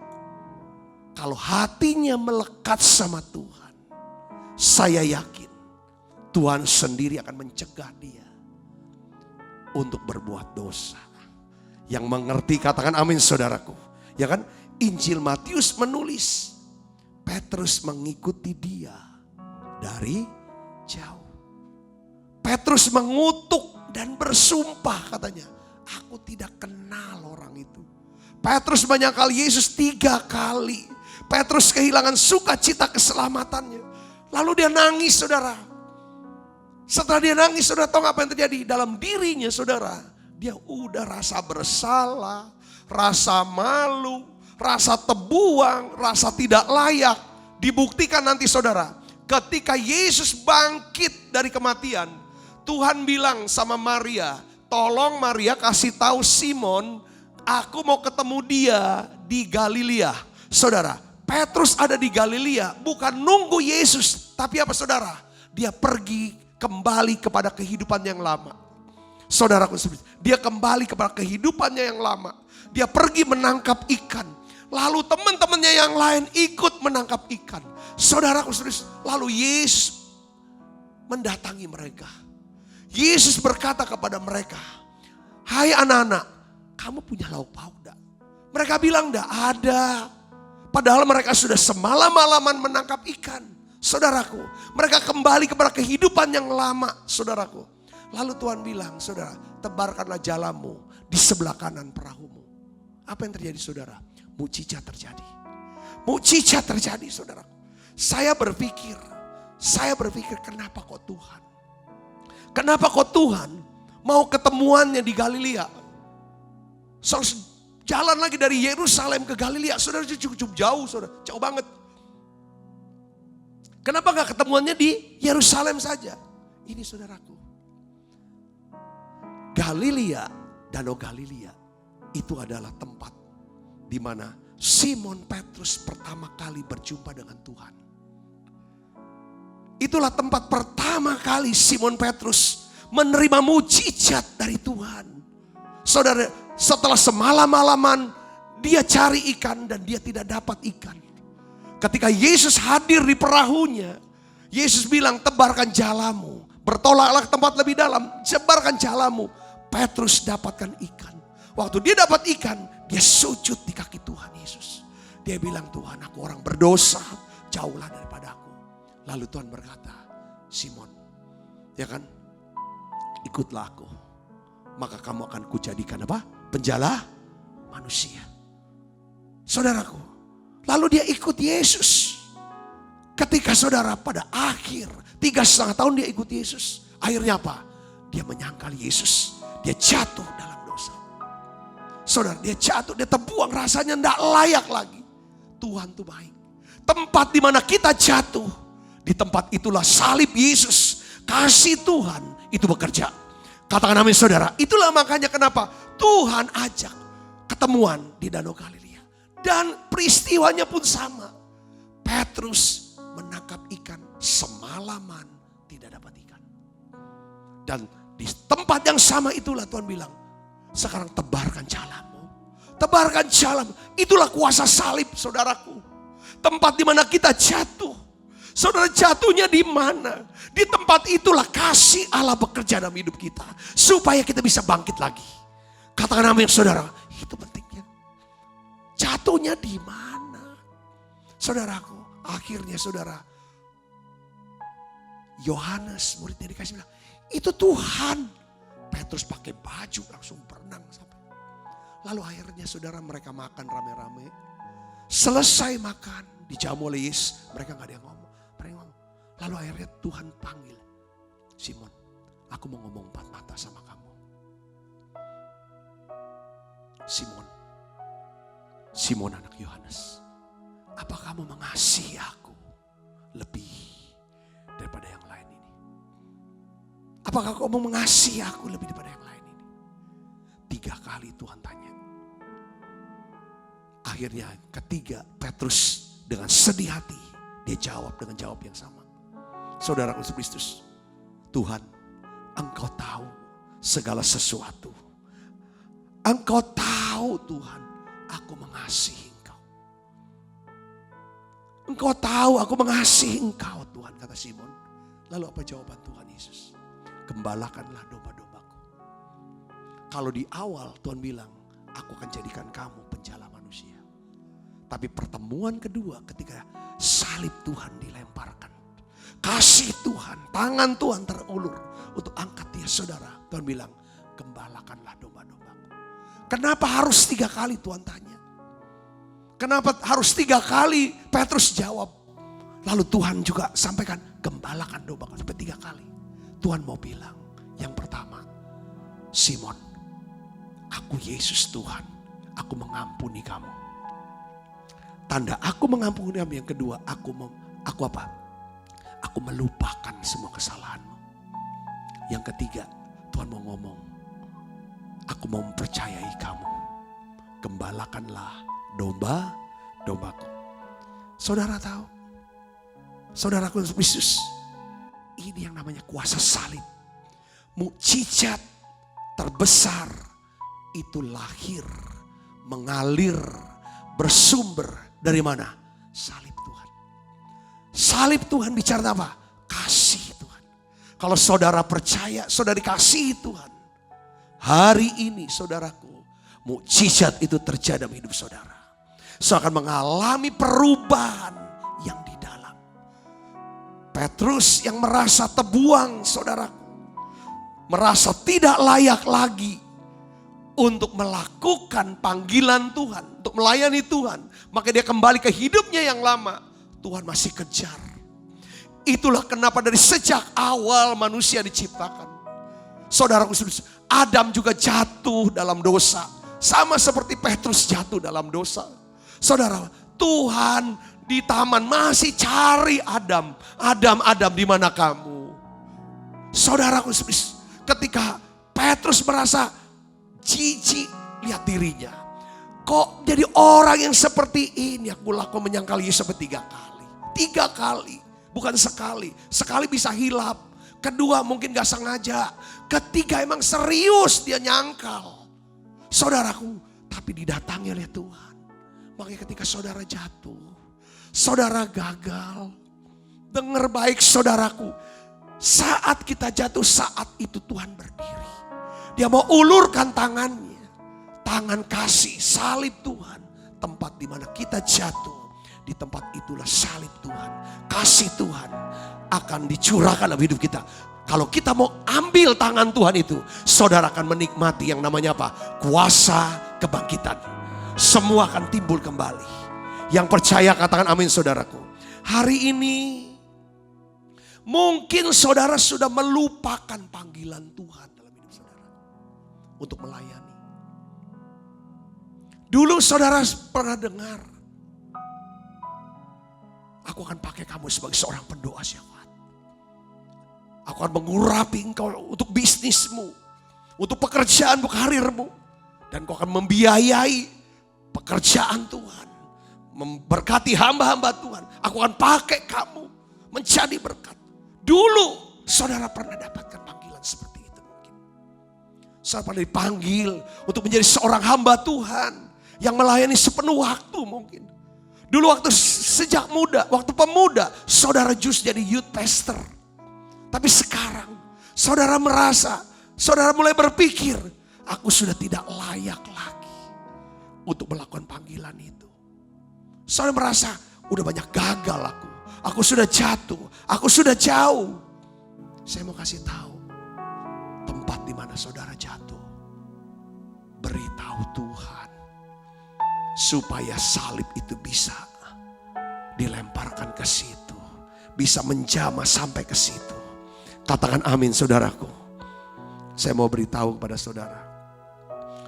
Kalau hatinya melekat sama Tuhan, saya yakin Tuhan sendiri akan mencegah dia untuk berbuat dosa. Yang mengerti katakan amin saudaraku. Ya kan? Injil Matius menulis Petrus mengikuti dia dari jauh. Petrus mengutuk dan bersumpah katanya, aku tidak kenal orang itu. Petrus menyangkal Yesus 3 kali. Petrus kehilangan sukacita keselamatannya. Lalu dia nangis saudara. Setelah dia nangis saudara tahu apa yang terjadi? Dalam dirinya saudara, dia udah rasa bersalah, rasa malu, rasa terbuang, rasa tidak layak. Dibuktikan nanti saudara, ketika Yesus bangkit dari kematian, Tuhan bilang sama Maria, tolong Maria kasih tahu Simon, aku mau ketemu dia di Galilea. Saudara, Petrus ada di Galilea, bukan nunggu Yesus, tapi apa saudara? Dia pergi kembali kepada kehidupan yang lama. Saudaraku, dia kembali kepada kehidupannya yang lama. Dia pergi menangkap ikan. Lalu teman-temannya yang lain ikut menangkap ikan. Saudaraku, lalu Yesus mendatangi mereka. Yesus berkata kepada mereka, "Hai anak-anak, kamu punya lauk pauk enggak?" Mereka bilang enggak ada. Padahal mereka sudah semalam-malaman menangkap ikan. Saudaraku, mereka kembali kepada kehidupan yang lama, saudaraku. Lalu Tuhan bilang, saudara, tebarkanlah jalamu di sebelah kanan perahumu. Apa yang terjadi, saudara? Mukjizat terjadi. Mukjizat terjadi, saudara. Saya berpikir kenapa kok Tuhan? Kenapa kok Tuhan mau ketemuannya di Galilea? Jalan lagi dari Yerusalem ke Galilea, saudara, cukup jauh, saudara, jauh banget. Kenapa gak ketemuannya di Yerusalem saja? Ini saudaraku, Galilea, Danau Galilea itu adalah tempat di mana Simon Petrus pertama kali berjumpa dengan Tuhan. Itulah tempat pertama kali Simon Petrus menerima mukjizat dari Tuhan. Saudara, setelah semalam-malaman dia cari ikan dan dia tidak dapat ikan. Ketika Yesus hadir di perahunya, Yesus bilang, tebarkan jalamu. Bertolaklah ke tempat lebih dalam, sebarkan jalamu. Petrus dapatkan ikan. Waktu dia dapat ikan, dia sujud di kaki Tuhan Yesus. Dia bilang, Tuhan, aku orang berdosa, jauhlah daripada aku. Lalu Tuhan berkata, Simon, ya kan, ikutlah aku. Maka kamu akan kujadikan apa? Penjala manusia. Saudaraku, lalu dia ikut Yesus. Ketika saudara pada akhir 3,5 tahun dia ikut Yesus. Akhirnya apa? Dia menyangkal Yesus. Dia jatuh dalam dosa. Saudara, dia jatuh, dia terbuang, rasanya tidak layak lagi. Tuhan itu baik. Tempat di mana kita jatuh, di tempat itulah salib Yesus, kasih Tuhan itu bekerja. Katakan amin, saudara. Itulah makanya kenapa Tuhan ajak ketemuan di Danau Galilea. Dan peristiwanya pun sama. Petrus menangkap ikan semalaman tidak dapat ikan. Dan di tempat yang sama itulah Tuhan bilang, sekarang tebarkan jalamu. Tebarkan jalamu. Itulah kuasa salib, saudaraku. Tempat di mana kita jatuh. Saudara, jatuhnya di mana? Di tempat itulah kasih Allah bekerja dalam hidup kita. Supaya kita bisa bangkit lagi. Katakan amin, saudara. Itu pentingnya. Jatuhnya di mana? Saudaraku, akhirnya saudara, Yohanes muridnya dikasih bilang, itu Tuhan. Petrus pakai baju langsung berenang sampai. Lalu akhirnya saudara, mereka makan rame-rame. Selesai makan, dijamu oleh Yesus, mereka gak ada yang ngomong. Lalu akhirnya Tuhan panggil, Simon, aku mau ngomong 4 mata sama kamu. Simon anak Yohanes, apa kamu mengasihi aku lebih daripada yang lain ini? Apakah kamu mengasihi aku lebih daripada yang lain ini? 3 kali Tuhan tanya. Akhirnya ketiga, Petrus dengan sedih hati, dia jawab dengan jawab yang sama. Saudara Kristus, Tuhan, Engkau tahu segala sesuatu. Engkau tahu Tuhan, aku mengasihi Engkau. Engkau tahu aku mengasihi Engkau Tuhan, kata Simon. Lalu apa jawaban Tuhan Yesus? Gembalakanlah domba-dombaku. Kalau di awal Tuhan bilang, aku akan jadikan kamu penjala manusia. Tapi pertemuan kedua ketika salib Tuhan dilemparkan. Kasih Tuhan, tangan Tuhan terulur untuk angkat dia, saudara. Tuhan bilang, gembalakanlah domba-dombaku. Kenapa harus 3 kali Tuhan tanya? Kenapa harus 3 kali Petrus jawab? Lalu Tuhan juga sampaikan, gembalakan dombaku sampai 3 kali. Tuhan mau bilang, yang pertama, Simon, aku Yesus Tuhan, aku mengampuni kamu. Tanda aku mengampuni kamu yang kedua, aku apa? Aku melupakan semua kesalahanmu. Yang ketiga, Tuhan mau ngomong, aku mau mempercayai kamu. Gembalakanlah domba-dombaku. Saudara tahu, saudaraku Yesus, ini yang namanya kuasa salib. Mukjizat terbesar itu lahir, mengalir, bersumber dari mana? Salib Tuhan. Salib Tuhan bicara apa? Kasih Tuhan. Kalau saudara percaya, saudara dikasihi Tuhan. Hari ini saudaraku, mukjizat itu terjadi dalam hidup saudara. Saudara akan mengalami perubahan yang di dalam. Petrus yang merasa terbuang saudaraku. Merasa tidak layak lagi untuk melakukan panggilan Tuhan. Untuk melayani Tuhan. Maka dia kembali ke hidupnya yang lama. Tuhan masih kejar. Itulah kenapa dari sejak awal manusia diciptakan. Saudaraku, Adam juga jatuh dalam dosa. Sama seperti Petrus jatuh dalam dosa. Saudara, Tuhan di taman masih cari Adam. Adam, di mana kamu? Saudaraku, ketika Petrus merasa jijik lihat dirinya. Kok jadi orang yang seperti ini? Aku menyangkal Yesus sampai 3 kali. 3 kali. Bukan sekali. Sekali bisa hilap. Kedua mungkin gak sengaja. Ketiga emang serius dia nyangkal. Saudaraku, tapi didatangi oleh Tuhan. Makanya ketika saudara jatuh, saudara gagal. Dengar baik saudaraku. Saat kita jatuh, saat itu Tuhan berdiri. Dia mau ulurkan tangannya. Tangan kasih, salib Tuhan. Tempat di mana kita jatuh. Di tempat itulah salib Tuhan, kasih Tuhan akan dicurahkan dalam hidup kita. Kalau kita mau ambil tangan Tuhan itu, saudara akan menikmati yang namanya apa? Kuasa kebangkitan. Semua akan timbul kembali. Yang percaya katakan amin saudaraku. Hari ini mungkin saudara sudah melupakan panggilan Tuhan dalam hidup saudara. Untuk melayani. Dulu saudara pernah dengar, aku akan pakai kamu sebagai seorang pendoa syafaat. Aku akan mengurapi engkau untuk bisnismu. Untuk pekerjaanmu, karirmu. Dan kau akan membiayai pekerjaan Tuhan. Memberkati hamba-hamba Tuhan. Aku akan pakai kamu menjadi berkat. Dulu saudara pernah dapatkan panggilan seperti itu mungkin. Saudara pernah dipanggil untuk menjadi seorang hamba Tuhan. Yang melayani sepenuh waktu mungkin. Dulu waktu sejak muda, waktu pemuda, saudara just jadi youth pastor. Tapi sekarang, saudara merasa, saudara mulai berpikir, aku sudah tidak layak lagi untuk melakukan panggilan itu. Saudara merasa, udah banyak gagal aku sudah jatuh, aku sudah jauh. Saya mau kasih tahu, tempat di mana saudara jatuh, beritahu Tuhan. Supaya salib itu bisa dilemparkan ke situ. Bisa menjamah sampai ke situ. Katakan amin saudaraku. Saya mau beritahu kepada saudara.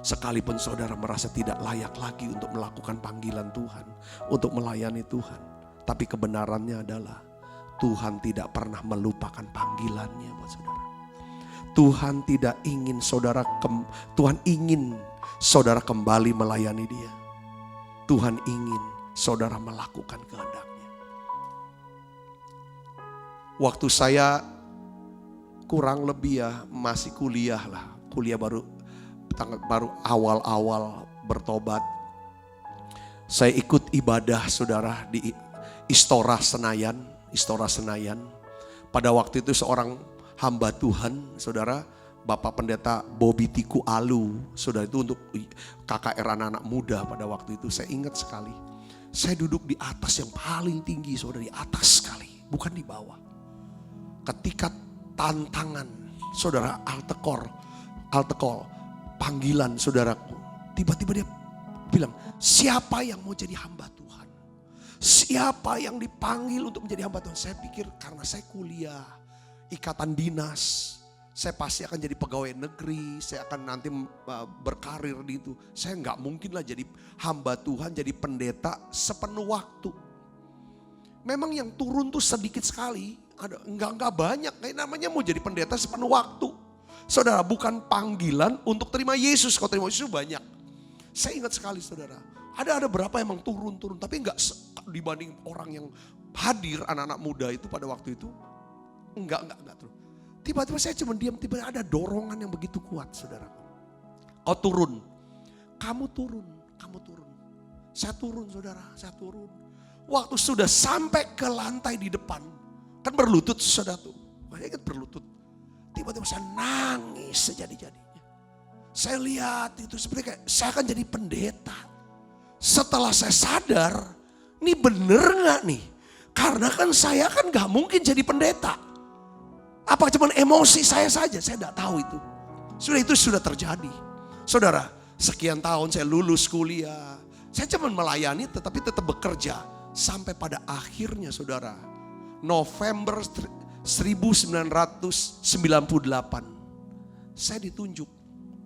Sekalipun saudara merasa tidak layak lagi untuk melakukan panggilan Tuhan. Untuk melayani Tuhan. Tapi kebenarannya adalah Tuhan tidak pernah melupakan panggilannya buat saudara. Tuhan tidak ingin saudara, Tuhan ingin saudara kembali melayani Dia. Tuhan ingin saudara melakukan kehendaknya. Waktu saya kurang lebih masih kuliah lah. Kuliah baru awal-awal bertobat. Saya ikut ibadah saudara di Istora Senayan. Pada waktu itu seorang hamba Tuhan saudara. Bapak Pendeta Bobi Tiku Alu, saudara, itu untuk KKR anak-anak muda pada waktu itu. Saya ingat sekali, saya duduk di atas yang paling tinggi, saudara, di atas sekali, bukan di bawah. Ketika tantangan, saudara, altar call, panggilan saudaraku, tiba-tiba dia bilang, siapa yang mau jadi hamba Tuhan? Siapa yang dipanggil untuk menjadi hamba Tuhan? Saya pikir karena saya kuliah, ikatan dinas, saya pasti akan jadi pegawai negeri, saya akan nanti berkarir di itu. Saya nggak mungkin lah jadi hamba Tuhan, jadi pendeta sepenuh waktu. Memang yang turun tuh sedikit sekali, ada nggak banyak. Kayak namanya mau jadi pendeta sepenuh waktu. Saudara, bukan panggilan untuk terima Yesus. Kalau terima Yesus banyak. Saya ingat sekali saudara, ada berapa emang turun, tapi nggak dibanding orang yang hadir anak-anak muda itu pada waktu itu, enggak turun. Tiba-tiba saya cuma diam, tiba-tiba ada dorongan yang begitu kuat saudara. Kau turun, kamu turun. Saya turun saudara, saya turun. Waktu sudah sampai ke lantai di depan, kan berlutut saudara tuh. Saya ingat berlutut. tiba-tiba saya nangis sejadi-jadinya. Saya lihat itu seperti kayak saya akan jadi pendeta. Setelah saya sadar, ini bener gak nih? Karena kan saya kan gak mungkin jadi pendeta. Apa cuman emosi saya saja, saya gak tahu itu. Itu sudah terjadi. Saudara, sekian tahun saya lulus kuliah. Saya cuma melayani tetapi tetap bekerja. Sampai pada akhirnya saudara, November 1998, saya ditunjuk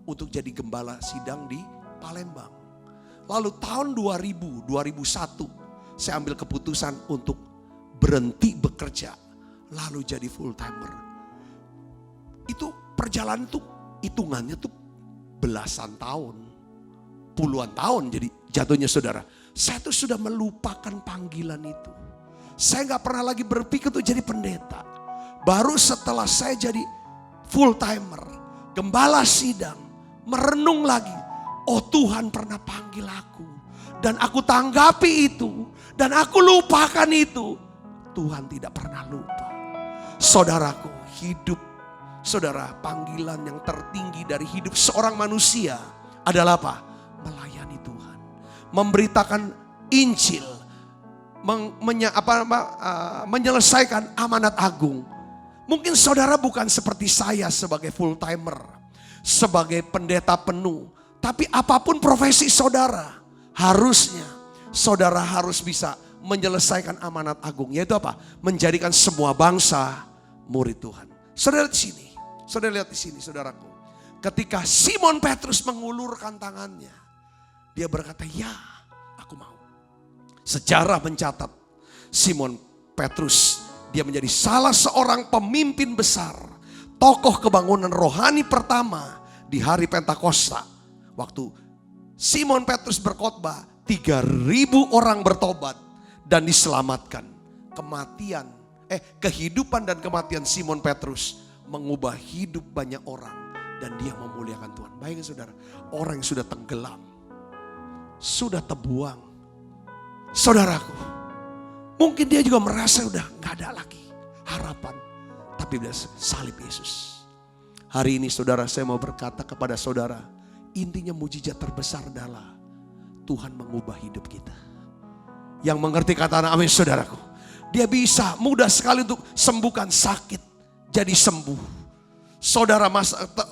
untuk jadi gembala sidang di Palembang. Lalu tahun 2001, saya ambil keputusan untuk berhenti bekerja. Lalu jadi full timer. Itu perjalanan tuh hitungannya tuh belasan tahun. Puluhan tahun jadi jatuhnya saudara. Saya tuh sudah melupakan panggilan itu. Saya gak pernah lagi berpikir untuk jadi pendeta. Baru setelah saya jadi full timer, gembala sidang, merenung lagi. Oh Tuhan pernah panggil aku. Dan aku tanggapi itu. Dan aku lupakan itu. Tuhan tidak pernah lupa. Saudaraku, hidup. Saudara, panggilan yang tertinggi dari hidup seorang manusia adalah apa? Melayani Tuhan. Memberitakan Injil. Menyelesaikan amanat agung. Mungkin saudara bukan seperti saya sebagai full timer. Sebagai pendeta penuh. Tapi apapun profesi saudara, harusnya saudara harus bisa menyelesaikan amanat agung. Yaitu apa? Menjadikan semua bangsa murid Tuhan. Saudara lihat di sini. Saudara lihat di sini saudaraku. Ketika Simon Petrus mengulurkan tangannya. Dia berkata, ya aku mau. Sejarah mencatat Simon Petrus. Dia menjadi salah seorang pemimpin besar. Tokoh kebangunan rohani pertama di hari Pentakosta. Waktu Simon Petrus berkhotbah, 3.000 orang bertobat dan diselamatkan. Kehidupan dan kematian Simon Petrus mengubah hidup banyak orang dan dia memuliakan Tuhan. Bayangin saudara, orang yang sudah tenggelam, sudah terbuang. Saudaraku, mungkin dia juga merasa udah gak ada lagi harapan. Tapi dia salib Yesus. Hari ini saudara, saya mau berkata kepada saudara, intinya mujizat terbesar adalah Tuhan mengubah hidup kita. Yang mengerti kata amin saudaraku. Dia bisa mudah sekali untuk sembuhkan sakit jadi sembuh. Saudara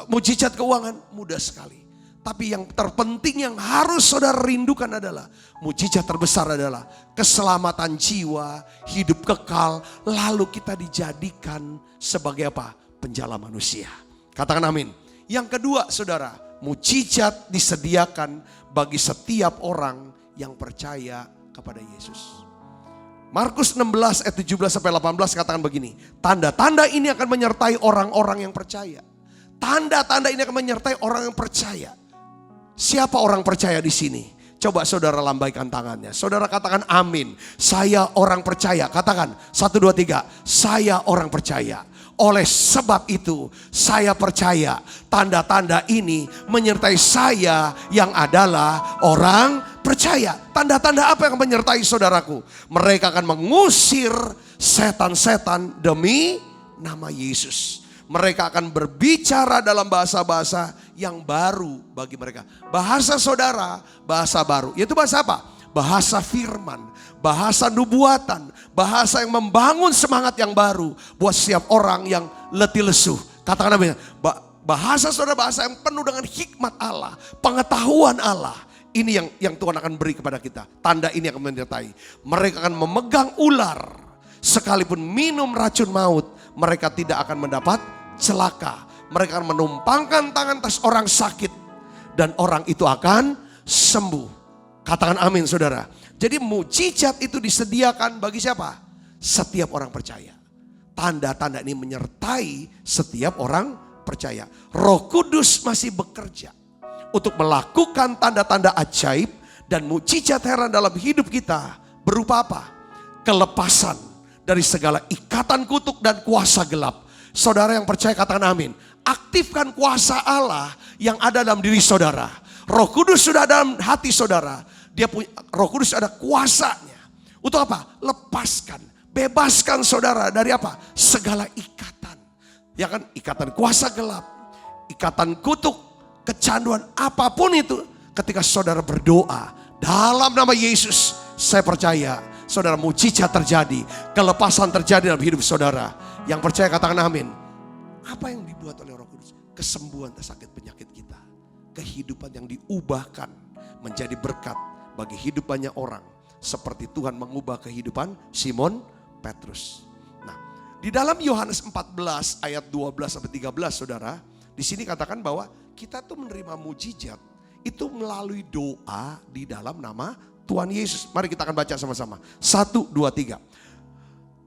mujizat keuangan mudah sekali. Tapi yang terpenting yang harus saudara rindukan adalah mujizat terbesar adalah keselamatan jiwa, hidup kekal. Lalu kita dijadikan sebagai apa? Penjala manusia. Katakan amin. Yang kedua saudara, mujizat disediakan bagi setiap orang yang percaya kepada Yesus. Markus 16 ayat 17 sampai 18 katakan begini. Tanda-tanda ini akan menyertai orang-orang yang percaya. Tanda-tanda ini akan menyertai orang yang percaya. Siapa orang percaya di sini? Coba saudara lambaikan tangannya. Saudara katakan amin. Saya orang percaya. Katakan 1, 2, 3. Saya orang percaya. Oleh sebab itu saya percaya tanda-tanda ini menyertai saya yang adalah orang percaya. Tanda-tanda apa yang menyertai saudaraku? Mereka akan mengusir setan-setan demi nama Yesus. Mereka akan berbicara dalam bahasa-bahasa yang baru bagi mereka. Bahasa saudara, bahasa baru. Yaitu bahasa apa? Bahasa firman, bahasa nubuatan, bahasa yang membangun semangat yang baru buat setiap orang yang letih lesu. Katakan namanya, bahasa saudara, bahasa yang penuh dengan hikmat Allah, pengetahuan Allah. Ini yang Tuhan akan beri kepada kita. Tanda ini akan menyertai. Mereka akan memegang ular, sekalipun minum racun maut, mereka tidak akan mendapat celaka. Mereka akan menumpangkan tangan atas orang sakit dan orang itu akan sembuh. Katakan amin saudara. Jadi mujizat itu disediakan bagi siapa? Setiap orang percaya. Tanda-tanda ini menyertai setiap orang percaya. Roh Kudus masih bekerja untuk melakukan tanda-tanda ajaib dan mujizat heran dalam hidup kita. Berupa apa? Kelepasan dari segala ikatan kutuk dan kuasa gelap. Saudara yang percaya katakan amin. Aktifkan kuasa Allah yang ada dalam diri saudara. Roh Kudus sudah dalam hati saudara. Roh Kudus ada kuasanya. Untuk apa? Lepaskan, bebaskan saudara dari apa? Segala ikatan. Ya kan, ikatan kuasa gelap, ikatan kutuk, kecanduan, apapun itu. Ketika saudara berdoa dalam nama Yesus, saya percaya saudara, mujizat terjadi, kelepasan terjadi dalam hidup saudara. Yang percaya katakan amin. Apa yang dibuat oleh Roh Kudus? Kesembuhan dari sakit penyakit kita. Kehidupan yang diubahkan menjadi berkat bagi hidup banyak orang. Seperti Tuhan mengubah kehidupan Simon Petrus. Nah, di dalam Yohanes 14 ayat 12 sampai 13 saudara, di sini katakan bahwa kita tuh menerima mujizat itu melalui doa di dalam nama Tuhan Yesus. Mari kita akan baca sama-sama. 1, 2, 3.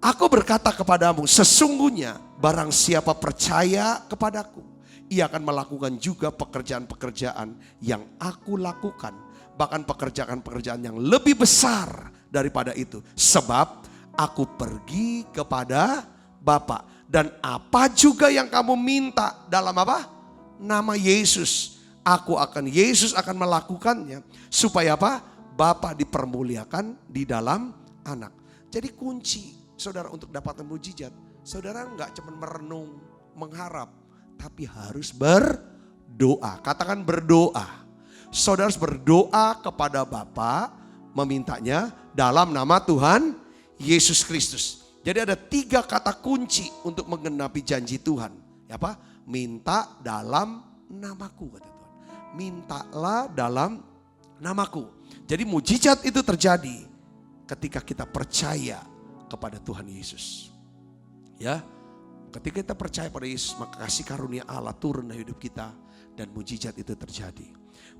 Aku berkata kepadamu, sesungguhnya barang siapa percaya kepadaku, ia akan melakukan juga pekerjaan-pekerjaan yang aku lakukan. Bahkan pekerjaan-pekerjaan yang lebih besar daripada itu. Sebab aku pergi kepada Bapa. Dan apa juga yang kamu minta dalam apa? Nama Yesus. Yesus akan melakukannya. Supaya apa? Bapa dipermuliakan di dalam anak. Jadi kunci saudara untuk dapatkan mujizat, saudara enggak cuma merenung, mengharap, tapi harus berdoa. Katakan berdoa. Saudara harus berdoa kepada Bapa, memintanya dalam nama Tuhan Yesus Kristus. Jadi ada 3 kata kunci untuk menggenapi janji Tuhan. Ya apa? Minta dalam namaku, kata Tuhan. Mintalah dalam namaku. Jadi mujizat itu terjadi ketika kita percaya kepada Tuhan Yesus. Ya, ketika kita percaya pada Yesus, maka kasih karunia Allah turun dalam hidup kita dan mujizat itu terjadi.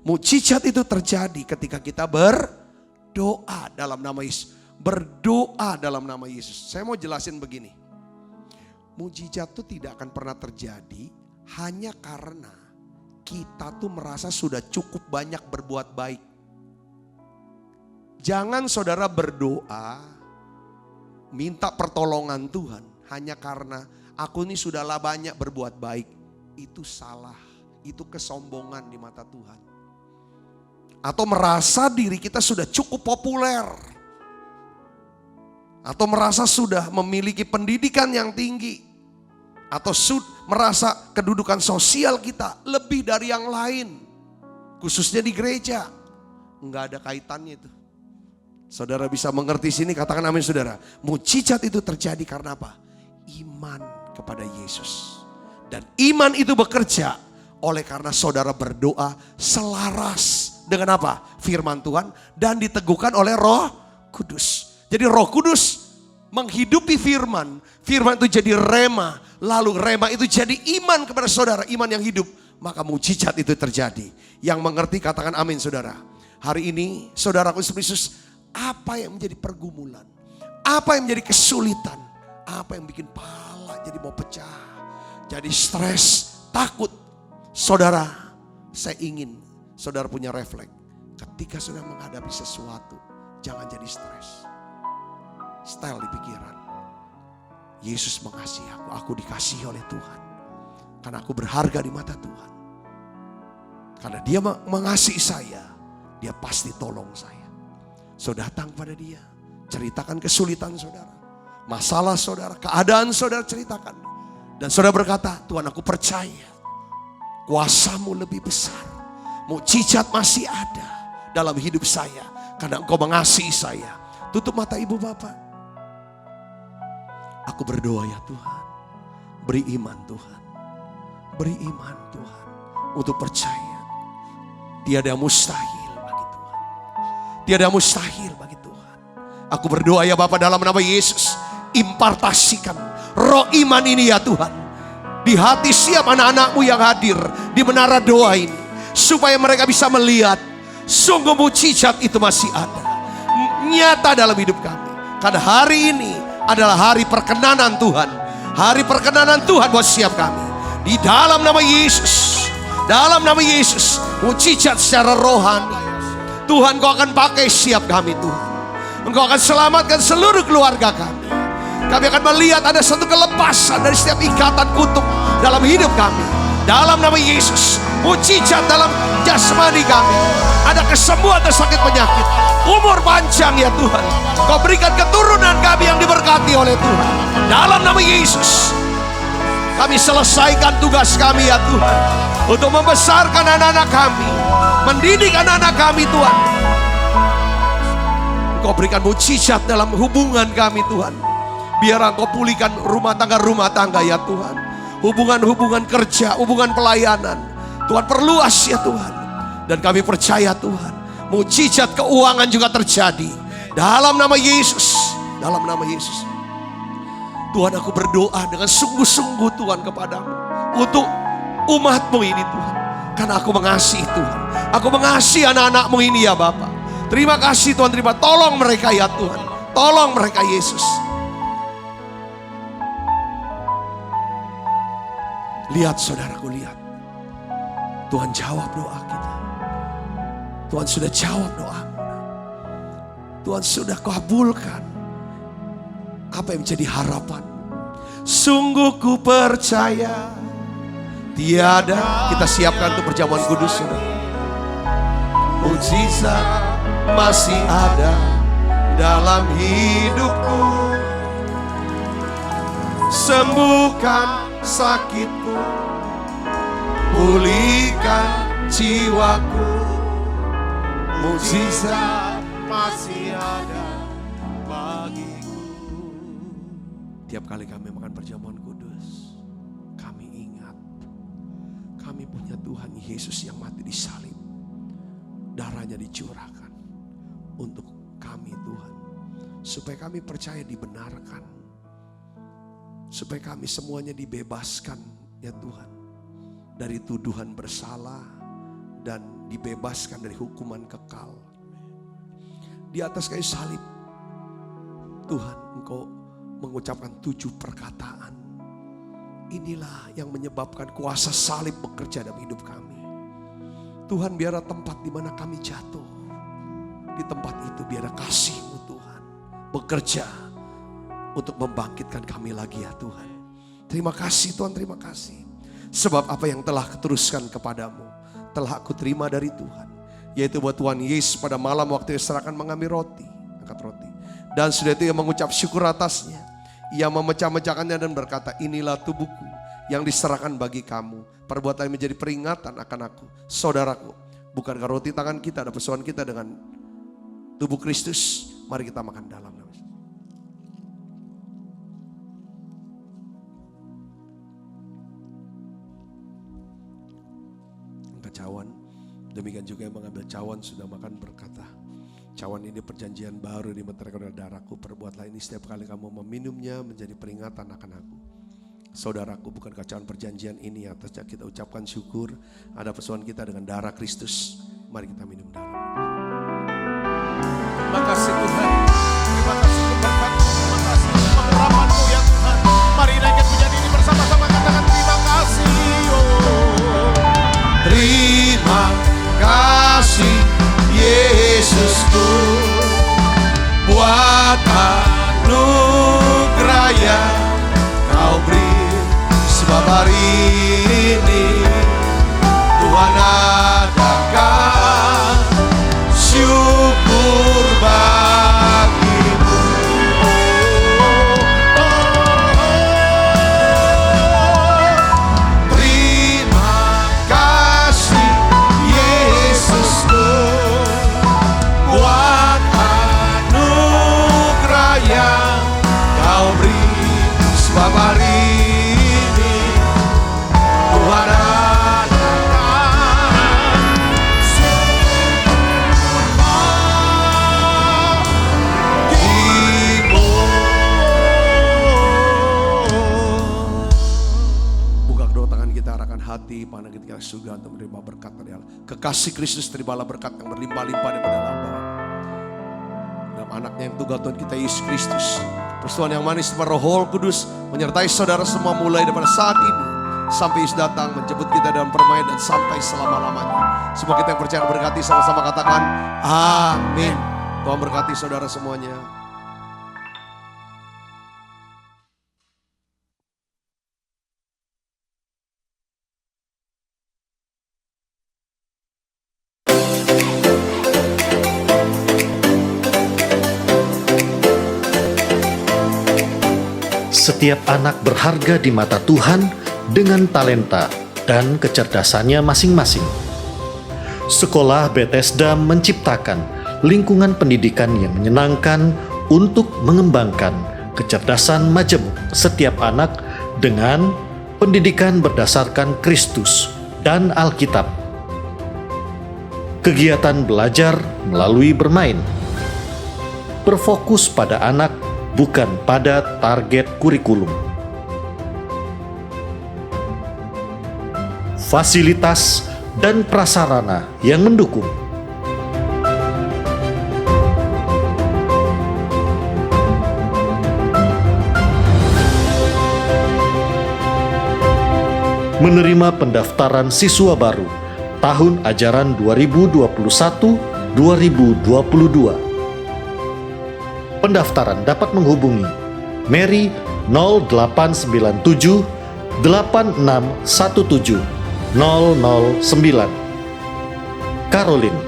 Mujizat itu terjadi ketika kita berdoa dalam nama Yesus. Berdoa dalam nama Yesus. Saya mau jelasin begini. Mujizat itu tidak akan pernah terjadi hanya karena kita tuh merasa sudah cukup banyak berbuat baik. Jangan saudara berdoa minta pertolongan Tuhan hanya karena aku ini sudahlah banyak berbuat baik. Itu salah, itu kesombongan di mata Tuhan. Atau merasa diri kita sudah cukup populer. Atau merasa sudah memiliki pendidikan yang tinggi. Atau merasa kedudukan sosial kita lebih dari yang lain. Khususnya di gereja. Enggak ada kaitannya itu. Saudara bisa mengerti sini, katakan amin saudara. Mujizat itu terjadi karena apa? Iman kepada Yesus. Dan iman itu bekerja oleh karena saudara berdoa selaras dengan apa? Firman Tuhan dan diteguhkan oleh Roh Kudus. Jadi Roh Kudus menghidupi firman. Firman itu jadi rema. Lalu rema itu jadi iman kepada saudara. Iman yang hidup. Maka mujizat itu terjadi. Yang mengerti katakan amin saudara. Hari ini saudaraku Yesus, apa yang menjadi pergumulan? Apa yang menjadi kesulitan? Apa yang bikin pala jadi mau pecah? Jadi stres, takut. Saudara, saya ingin saudara punya refleks. Ketika saudara menghadapi sesuatu, jangan jadi stres. Style di pikiran. Yesus mengasihi aku dikasihi oleh Tuhan. Karena aku berharga di mata Tuhan. Karena dia mengasihi saya, dia pasti tolong saya. Saudara datang pada dia, ceritakan kesulitan saudara, masalah saudara, keadaan saudara ceritakan. Dan saudara berkata, Tuhan aku percaya kuasamu lebih besar. Mujizat masih ada dalam hidup saya karena engkau mengasihi saya. Tutup mata ibu bapak. Aku berdoa ya Tuhan, beri iman Tuhan. Beri iman Tuhan untuk percaya. Tiada yang mustahil bagi Tuhan. Tiada yang mustahil bagi Tuhan. Aku berdoa ya Bapa dalam nama Yesus. Impartasikan roh iman ini ya Tuhan. Di hati siap anak-anakmu yang hadir di menara doa ini. Supaya mereka bisa melihat sungguh mujizat itu masih ada. Nyata dalam hidup kami. Karena hari ini adalah hari perkenanan Tuhan. Hari perkenanan Tuhan buat setiap kami. Di dalam nama Yesus. Dalam nama Yesus. Mujizat secara rohani. Tuhan kau akan pakai setiap kami Tuhan. Engkau akan selamatkan seluruh keluarga kami. Kami akan melihat ada satu kelepasan dari setiap ikatan kutuk dalam hidup kami. Dalam nama Yesus. Mujizat dalam jasmani kami. Ada kesembuhan dari sakit penyakit. Umur panjang ya Tuhan. Kau berikan keturunan kami yang diberkati oleh Tuhan. Dalam nama Yesus. Kami selesaikan tugas kami ya Tuhan, untuk membesarkan anak-anak kami, mendidik anak-anak kami Tuhan. Engkau berikan mujizat dalam hubungan kami Tuhan. Biar Engkau pulihkan rumah tangga ya Tuhan. Hubungan-hubungan kerja, hubungan pelayanan. Tuhan perluas ya Tuhan. Dan kami percaya Tuhan, mujizat keuangan juga terjadi. Dalam nama Yesus. Dalam nama Yesus. Tuhan, aku berdoa dengan sungguh-sungguh Tuhan kepadamu. Untuk umat-Mu ini Tuhan. Karena aku mengasihi Tuhan. Aku mengasihi anak-anak-Mu ini ya Bapa. Terima kasih Tuhan, terima. Tolong mereka ya Tuhan. Tolong mereka Yesus. Lihat saudaraku, lihat. Tuhan jawab doa kita. Tuhan sudah jawab doa. Tuhan sudah kabulkan apa yang menjadi harapan. Sungguh ku percaya tiada. Kita siapkan untuk perjamuan kudus saudara. Mujizat masih ada dalam hidupku. Sembuhkan sakitku, pulihkan jiwaku. Mujizat masih ada bagiku. Tiap kali kami makan perjamuan kudus, kami ingat kami punya Tuhan Yesus yang mati di salib. Darahnya dicurahkan untuk kami Tuhan, supaya kami percaya dibenarkan, supaya kami semuanya dibebaskan ya Tuhan dari tuduhan bersalah dan dibebaskan dari hukuman kekal. Di atas kayu salib Tuhan, Engkau mengucapkan 7 perkataan. Inilah yang menyebabkan kuasa salib bekerja dalam hidup kami. Tuhan, biarlah tempat di mana kami jatuh, di tempat itu biarlah kasih-Mu Tuhan bekerja untuk membangkitkan kami lagi ya Tuhan. Terima kasih Tuhan, terima kasih. Sebab apa yang telah kuteruskan kepadamu telah aku terima dari Tuhan. Yaitu buat Tuhan Yesus pada malam waktu diserahkan mengambil roti, angkat roti. Dan sudah itu ia mengucap syukur atasnya. Ia memecah-mecahkannya dan berkata, inilah tubuhku yang diserahkan bagi kamu. Perbuatan yang menjadi peringatan akan aku. Saudaraku, bukankah roti tangan kita ada persoalan kita dengan tubuh Kristus? Mari kita makan dalam nama Yesus. Angkat cawan. Demikian juga yang mengambil cawan sudah makan berkata, cawan ini perjanjian baru dimeteraikan oleh darahku. Perbuatlah ini setiap kali kamu meminumnya menjadi peringatan akan aku. Saudaraku, bukan cawan perjanjian ini atasnya kita ucapkan syukur. Ada persoalan kita dengan darah Kristus. Mari kita minum dalam. Terima kasih Tuhan. Terima kasih keberkat-Mu. Terima kasih pengurapan-Mu ya Tuhan. Mari naikkan pujian ini bersama-sama, katakan terima kasih. Terima kasih Yesusku, buat anugerah yang Kau beri. Sebab hari ini Tuhan adakan syukur bagimu. Terima kasih Yesusku, buat anugerah yang Kau beri. Sebab hari ini Tuhan adakan syukur bagimu. Buka kedua tangan kita, arahkan hati, pandang kita ke surga untuk menerima berkat dari Allah. Kekasih Kristus, terimalah berkat yang berlimpah-limpah daripada dalam Bapa, dalam anaknya yang tunggal Tuhan kita Yesus Kristus. Persekutuan yang manis dari Roh Kudus menyertai saudara semua mulai daripada saat ini sampai Yesus datang menjemput kita dalam permainan dan sampai selama-lamanya. Semua kita yang percaya berkati sama-sama katakan amin. Tuhan berkati saudara semuanya. Setiap anak berharga di mata Tuhan dengan talenta dan kecerdasannya masing-masing. Sekolah Bethesda menciptakan lingkungan pendidikan yang menyenangkan untuk mengembangkan kecerdasan majemuk setiap anak dengan pendidikan berdasarkan Kristus dan Alkitab. Kegiatan belajar melalui bermain berfokus pada anak, bukan pada target kurikulum. Fasilitas dan prasarana yang mendukung. Menerima pendaftaran siswa baru tahun ajaran 2021-2022. Pendaftaran dapat menghubungi Mary 0897 8617 009, Caroline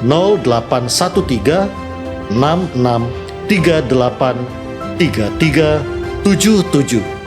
0813 6638 3377.